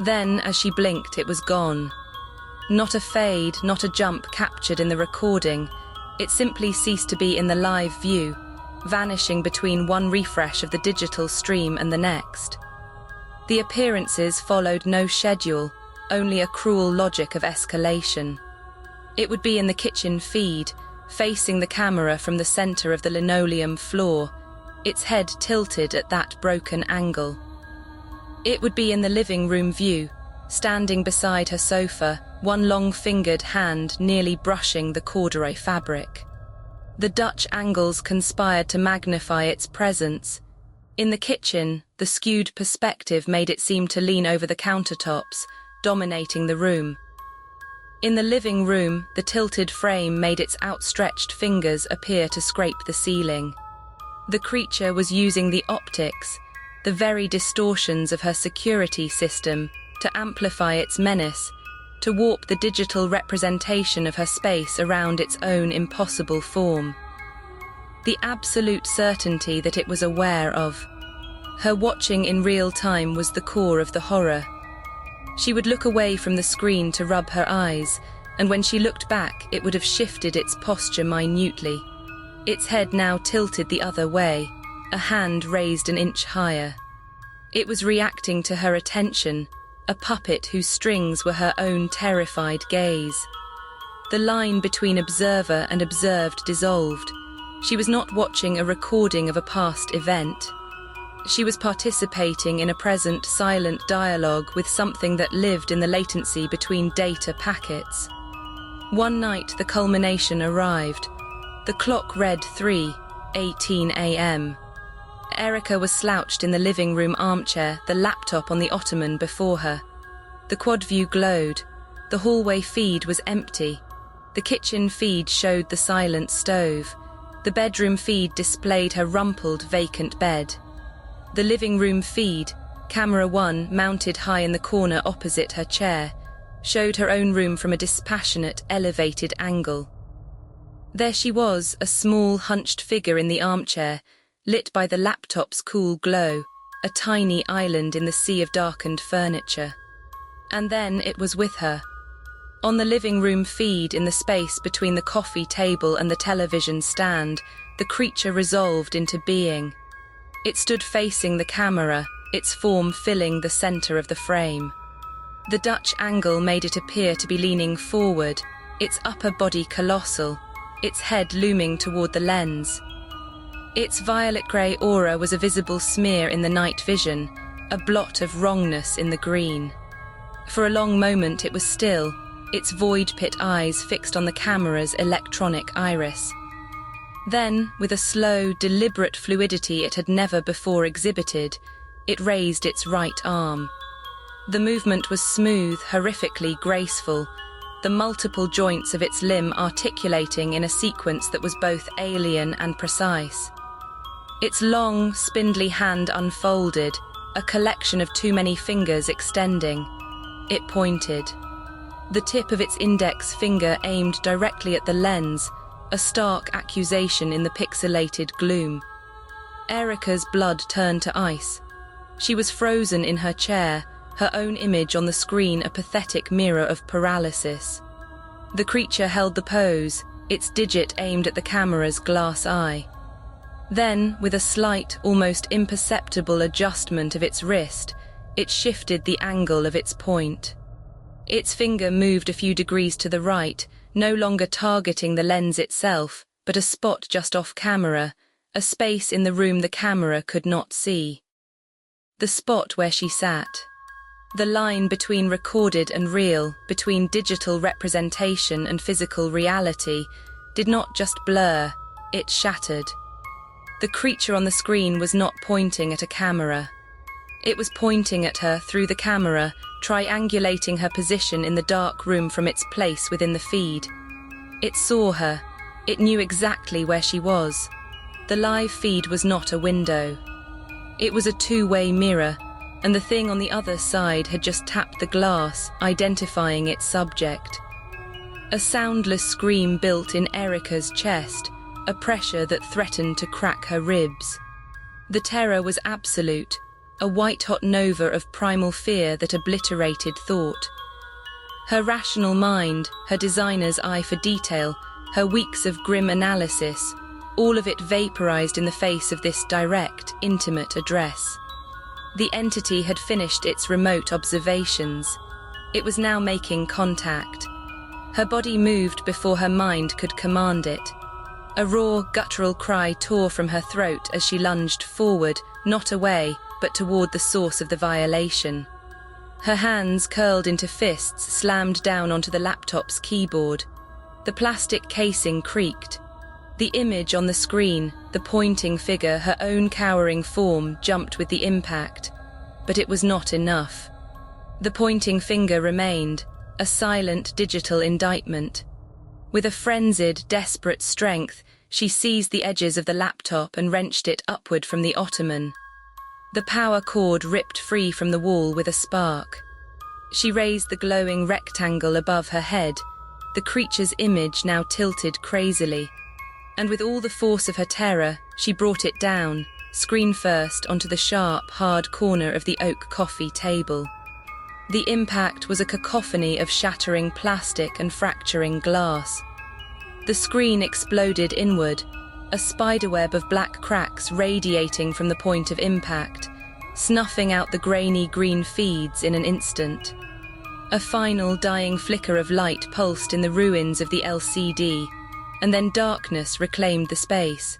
S1: Then, as she blinked, it was gone. Not a fade, not a jump captured in the recording. It simply ceased to be in the live view, vanishing between one refresh of the digital stream and the next. The appearances followed no schedule, only a cruel logic of escalation. It would be in the kitchen feed, facing the camera from the center of the linoleum floor, its head tilted at that broken angle. It would be in the living room view, standing beside her sofa, one long-fingered hand nearly brushing the corduroy fabric. The Dutch angles conspired to magnify its presence. In the kitchen, the skewed perspective made it seem to lean over the countertops, dominating the room. In the living room, the tilted frame made its outstretched fingers appear to scrape the ceiling. The creature was using the optics, the very distortions of her security system, to amplify its menace, to warp the digital representation of her space around its own impossible form. The absolute certainty that it was aware of. Her watching in real time was the core of the horror. She would look away from the screen to rub her eyes, and when she looked back, it would have shifted its posture minutely. Its head now tilted the other way, a hand raised an inch higher. It was reacting to her attention, a puppet whose strings were her own terrified gaze. The line between observer and observed dissolved. She was not watching a recording of a past event. She was participating in a present silent dialogue with something that lived in the latency between data packets. One night the culmination arrived. The clock read 3:18 a.m. Erica was slouched in the living room armchair, the laptop on the ottoman before her. The quad view glowed. The hallway feed was empty. The kitchen feed showed the silent stove. The bedroom feed displayed her rumpled, vacant bed. The living room feed, camera 1, mounted high in the corner opposite her chair, showed her own room from a dispassionate, elevated angle. There she was, a small, hunched figure in the armchair, lit by the laptop's cool glow, a tiny island in the sea of darkened furniture. And then it was with her. On the living room feed, in the space between the coffee table and the television stand, the creature resolved into being. It stood facing the camera, its form filling the center of the frame. The Dutch angle made it appear to be leaning forward, its upper body colossal, its head looming toward the lens. Its violet-grey aura was a visible smear in the night vision, a blot of wrongness in the green. For a long moment it was still, its void pit eyes fixed on the camera's electronic iris. Then, with a slow, deliberate fluidity it had never before exhibited, it raised its right arm. The movement was smooth, horrifically graceful, the multiple joints of its limb articulating in a sequence that was both alien and precise. Its long, spindly hand unfolded, a collection of too many fingers extending. It pointed. The tip of its index finger aimed directly at the lens, a stark accusation in the pixelated gloom. Erica's blood turned to ice. She was frozen in her chair, her own image on the screen a pathetic mirror of paralysis. The creature held the pose, its digit aimed at the camera's glass eye. Then, with a slight, almost imperceptible adjustment of its wrist, it shifted the angle of its point. Its finger moved a few degrees to the right, no longer targeting the lens itself, but a spot just off camera, a space in the room the camera could not see. The spot where she sat. The line between recorded and real, between digital representation and physical reality, did not just blur, it shattered. The creature on the screen was not pointing at a camera. It was pointing at her through the camera, triangulating her position in the dark room from its place within the feed. It saw her. It knew exactly where she was. The live feed was not a window. It was a two-way mirror, and the thing on the other side had just tapped the glass, identifying its subject. A soundless scream built in Erica's chest, a pressure that threatened to crack her ribs. The terror was absolute, a white-hot nova of primal fear that obliterated thought. Her rational mind, her designer's eye for detail, her weeks of grim analysis, all of it vaporized in the face of this direct, intimate address. The entity had finished its remote observations. It was now making contact. Her body moved before her mind could command it. A raw, guttural cry tore from her throat as she lunged forward, not away, but toward the source of the violation. Her hands, curled into fists, slammed down onto the laptop's keyboard. The plastic casing creaked. The image on the screen, the pointing figure, her own cowering form, jumped with the impact. But it was not enough. The pointing finger remained, a silent digital indictment. With a frenzied, desperate strength, she seized the edges of the laptop and wrenched it upward from the ottoman. The power cord ripped free from the wall with a spark. She raised the glowing rectangle above her head, the creature's image now tilted crazily. And with all the force of her terror, she brought it down, screen first, onto the sharp, hard corner of the oak coffee table. The impact was a cacophony of shattering plastic and fracturing glass. The screen exploded inward, a spiderweb of black cracks radiating from the point of impact, snuffing out the grainy green feeds in an instant. A final dying flicker of light pulsed in the ruins of the LCD, and then darkness reclaimed the space.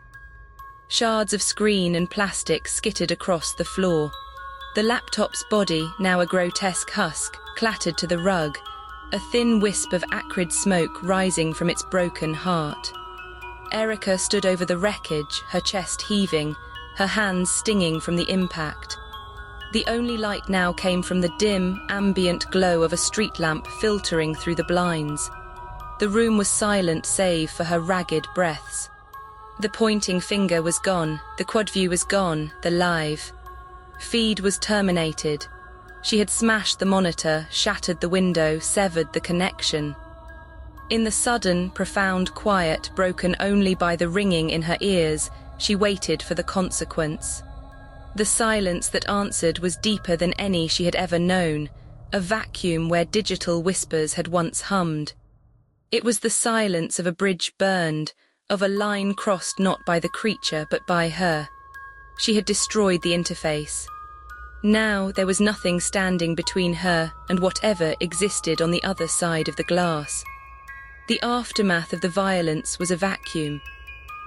S1: Shards of screen and plastic skittered across the floor. The laptop's body, now a grotesque husk, clattered to the rug, a thin wisp of acrid smoke rising from its broken heart. Erica stood over the wreckage, her chest heaving, her hands stinging from the impact. The only light now came from the dim, ambient glow of a street lamp filtering through the blinds. The room was silent save for her ragged breaths. The pointing finger was gone, the quad view was gone, the live feed was terminated. She had smashed the monitor, shattered the window, severed the connection. In the sudden, profound quiet, broken only by the ringing in her ears, she waited for the consequence. The silence that answered was deeper than any she had ever known, a vacuum where digital whispers had once hummed. It was the silence of a bridge burned, of a line crossed not by the creature but by her. She had destroyed the interface. Now there was nothing standing between her and whatever existed on the other side of the glass. The aftermath of the violence was a vacuum.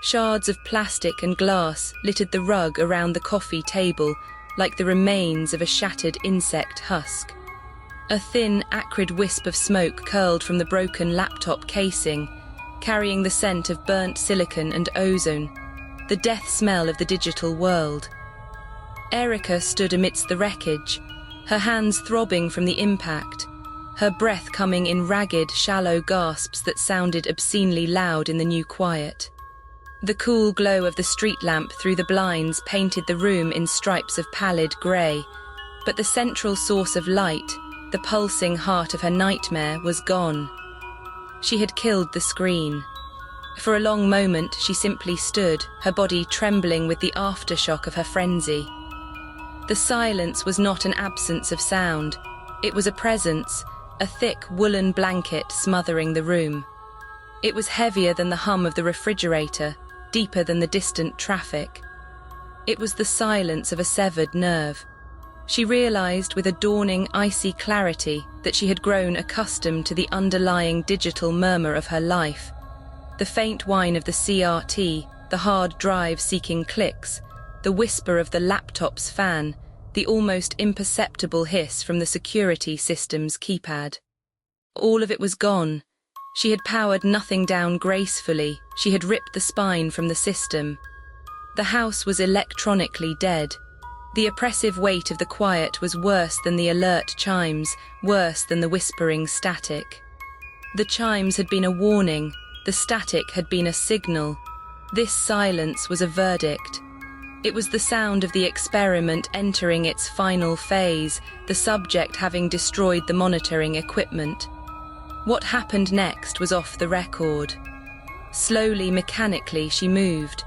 S1: Shards of plastic and glass littered the rug around the coffee table like the remains of a shattered insect husk. A thin, acrid wisp of smoke curled from the broken laptop casing, carrying the scent of burnt silicon and ozone, the death smell of the digital world. Erica stood amidst the wreckage, her hands throbbing from the impact, her breath coming in ragged, shallow gasps that sounded obscenely loud in the new quiet. The cool glow of the street lamp through the blinds painted the room in stripes of pallid grey, but the central source of light, the pulsing heart of her nightmare, was gone. She had killed the screen. For a long moment she simply stood, her body trembling with the aftershock of her frenzy. The silence was not an absence of sound. It was a presence, a thick woolen blanket smothering the room. It was heavier than the hum of the refrigerator, deeper than the distant traffic. It was the silence of a severed nerve. She realized with a dawning icy clarity that she had grown accustomed to the underlying digital murmur of her life. The faint whine of the CRT, the hard drive seeking clicks, the whisper of the laptop's fan, the almost imperceptible hiss from the security system's keypad. All of it was gone. She had powered nothing down gracefully. She had ripped the spine from the system. The house was electronically dead. The oppressive weight of the quiet was worse than the alert chimes, worse than the whispering static. The chimes had been a warning. The static had been a signal. This silence was a verdict. It was the sound of the experiment entering its final phase, the subject having destroyed the monitoring equipment. What happened next was off the record. Slowly, mechanically, she moved.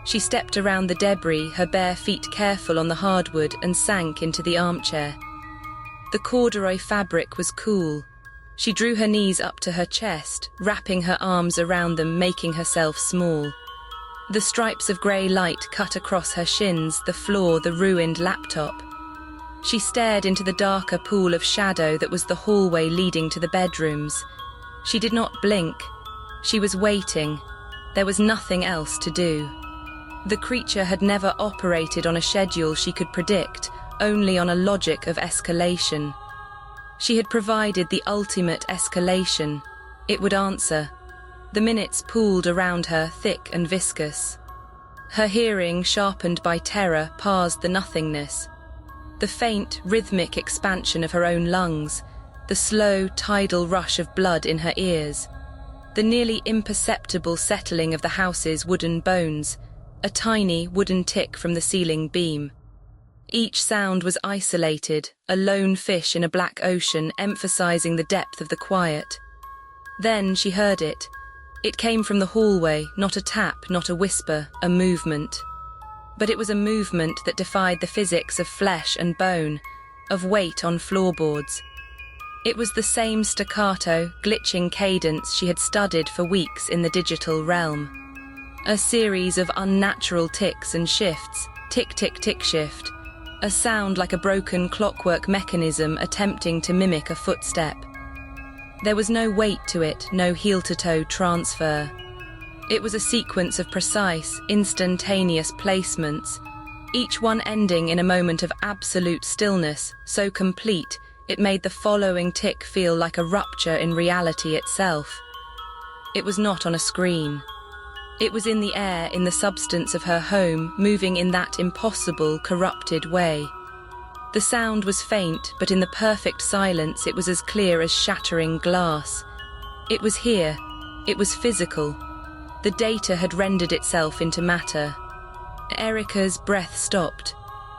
S1: She stepped around the debris, her bare feet careful on the hardwood, and sank into the armchair. The corduroy fabric was cool. She drew her knees up to her chest, wrapping her arms around them, making herself small. The stripes of grey light cut across her shins, the floor, the ruined laptop. She stared into the darker pool of shadow that was the hallway leading to the bedrooms. She did not blink. She was waiting. There was nothing else to do. The creature had never operated on a schedule she could predict, only on a logic of escalation. She had provided the ultimate escalation. It would answer. The minutes pooled around her, thick and viscous. Her hearing, sharpened by terror, parsed the nothingness. The faint, rhythmic expansion of her own lungs, the slow, tidal rush of blood in her ears, the nearly imperceptible settling of the house's wooden bones, a tiny wooden tick from the ceiling beam. Each sound was isolated, a lone fish in a black ocean, emphasizing the depth of the quiet. Then she heard it. It came from the hallway, not a tap, not a whisper, a movement. But it was a movement that defied the physics of flesh and bone, of weight on floorboards. It was the same staccato, glitching cadence she had studied for weeks in the digital realm. A series of unnatural ticks and shifts, tick-tick-tick shift, a sound like a broken clockwork mechanism attempting to mimic a footstep. There was no weight to it, no heel-to-toe transfer. It was a sequence of precise, instantaneous placements, each one ending in a moment of absolute stillness, so complete it made the following tick feel like a rupture in reality itself. It was not on a screen. It was in the air, in the substance of her home, moving in that impossible, corrupted way. The sound was faint, but in the perfect silence it was as clear as shattering glass. It was here. It was physical. The data had rendered itself into matter. Erica's breath stopped.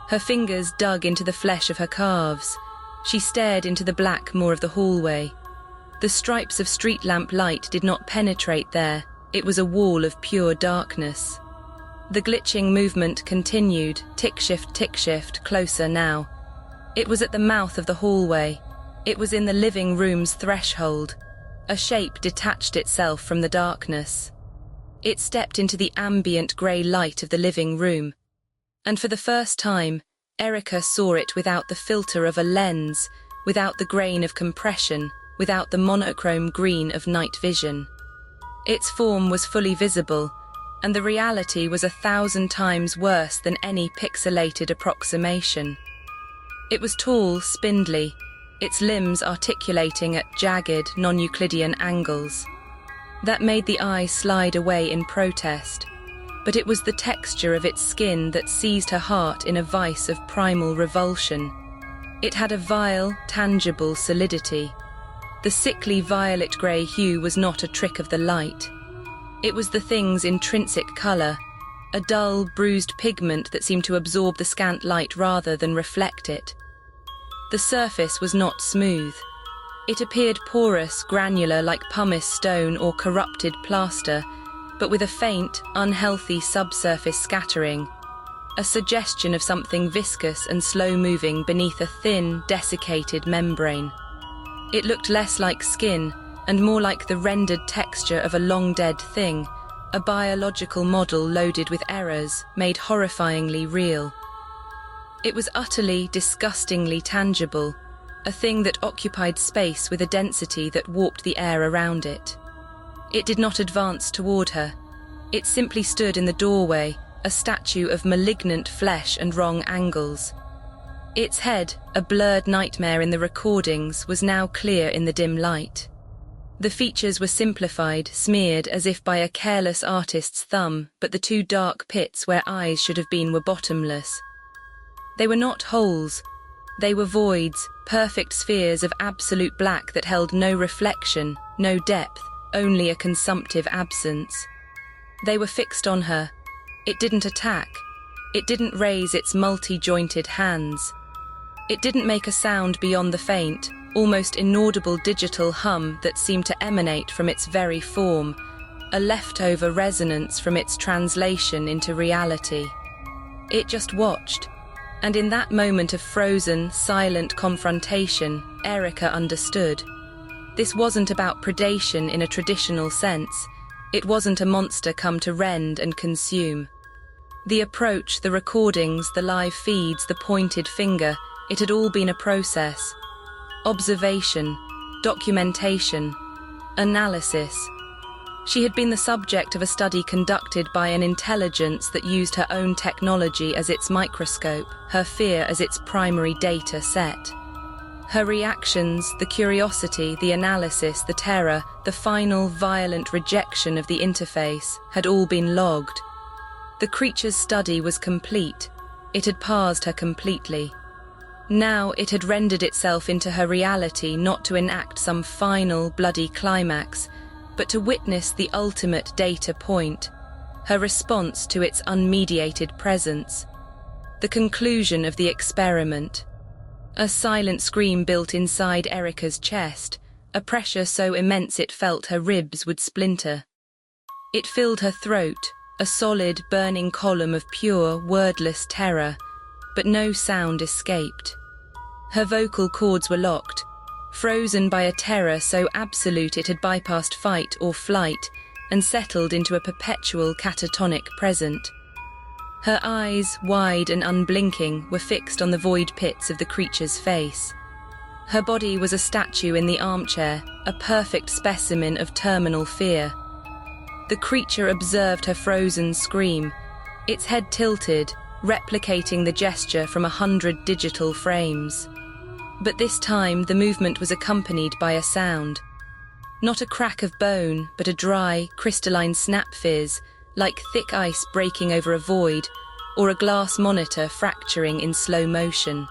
S1: Her fingers dug into the flesh of her calves. She stared into the black moor of the hallway. The stripes of street lamp light did not penetrate there. It was a wall of pure darkness. The glitching movement continued, tick shift, closer now. It was at the mouth of the hallway. It was in the living room's threshold. A shape detached itself from the darkness. It stepped into the ambient grey light of the living room. And for the first time, Erica saw it without the filter of a lens, without the grain of compression, without the monochrome green of night vision. Its form was fully visible, and the reality was 1,000 times worse than any pixelated approximation. It was tall, spindly, its limbs articulating at jagged, non-Euclidean angles. That made the eye slide away in protest, but it was the texture of its skin that seized her heart in a vice of primal revulsion. It had a vile, tangible solidity. The sickly violet-grey hue was not a trick of the light. It was the thing's intrinsic colour, a dull, bruised pigment that seemed to absorb the scant light rather than reflect it. The surface was not smooth. It appeared porous, granular like pumice stone or corrupted plaster, but with a faint, unhealthy subsurface scattering, a suggestion of something viscous and slow-moving beneath a thin, desiccated membrane. It looked less like skin and more like the rendered texture of a long-dead thing, a biological model loaded with errors, made horrifyingly real. It was utterly, disgustingly tangible, a thing that occupied space with a density that warped the air around it. It did not advance toward her. It simply stood in the doorway, a statue of malignant flesh and wrong angles. Its head, a blurred nightmare in the recordings, was now clear in the dim light. The features were simplified, smeared as if by a careless artist's thumb, but the two dark pits where eyes should have been were bottomless. They were not holes. They were voids, perfect spheres of absolute black that held no reflection, no depth, only a consumptive absence. They were fixed on her. It didn't attack. It didn't raise its multi-jointed hands. It didn't make a sound beyond the faint, almost inaudible digital hum that seemed to emanate from its very form, a leftover resonance from its translation into reality. It just watched. And in that moment of frozen, silent confrontation, Erica understood. This wasn't about predation in a traditional sense. It wasn't a monster come to rend and consume. The approach, the recordings, the live feeds, the pointed finger, it had all been a process. Observation, documentation, analysis. She had been the subject of a study conducted by an intelligence that used her own technology as its microscope, her fear as its primary data set. Her reactions, the curiosity, the analysis, the terror, the final violent rejection of the interface, had all been logged. The creature's study was complete. It had parsed her completely. Now it had rendered itself into her reality, not to enact some final, bloody climax, but to witness the ultimate data point, her response to its unmediated presence, the conclusion of the experiment. A silent scream built inside Erica's chest, a pressure so immense it felt her ribs would splinter. It filled her throat, a solid, burning column of pure, wordless terror, but no sound escaped. Her vocal cords were locked, frozen by a terror so absolute it had bypassed fight or flight and settled into a perpetual catatonic present. Her eyes, wide and unblinking, were fixed on the void pits of the creature's face. Her body was a statue in the armchair, a perfect specimen of terminal fear. The creature observed her frozen scream, its head tilted, replicating the gesture from 100 digital frames. But this time the movement was accompanied by a sound. Not a crack of bone, but a dry, crystalline snap fizz, like thick ice breaking over a void, or a glass monitor fracturing in slow motion.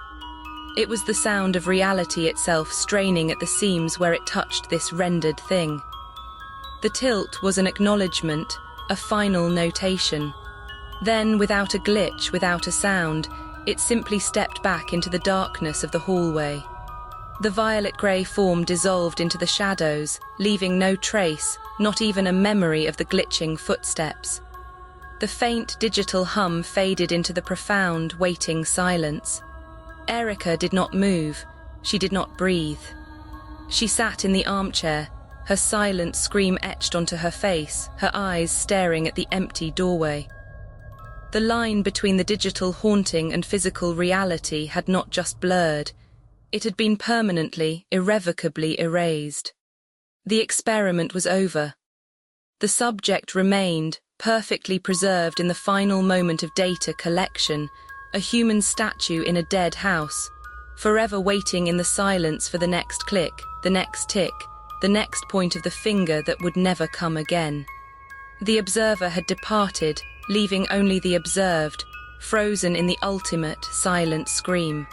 S1: It was the sound of reality itself straining at the seams where it touched this rendered thing. The tilt was an acknowledgement, a final notation. Then, without a glitch, without a sound, it simply stepped back into the darkness of the hallway. The violet-grey form dissolved into the shadows, leaving no trace, not even a memory of the glitching footsteps. The faint digital hum faded into the profound, waiting silence. Erica did not move. She did not breathe. She sat in the armchair, her silent scream etched onto her face, her eyes staring at the empty doorway. The line between the digital haunting and physical reality had not just blurred. It had been permanently, irrevocably erased. The experiment was over. The subject remained, perfectly preserved in the final moment of data collection, a human statue in a dead house, forever waiting in the silence for the next click, the next tick, the next point of the finger that would never come again. The observer had departed, leaving only the observed, frozen in the ultimate silent scream.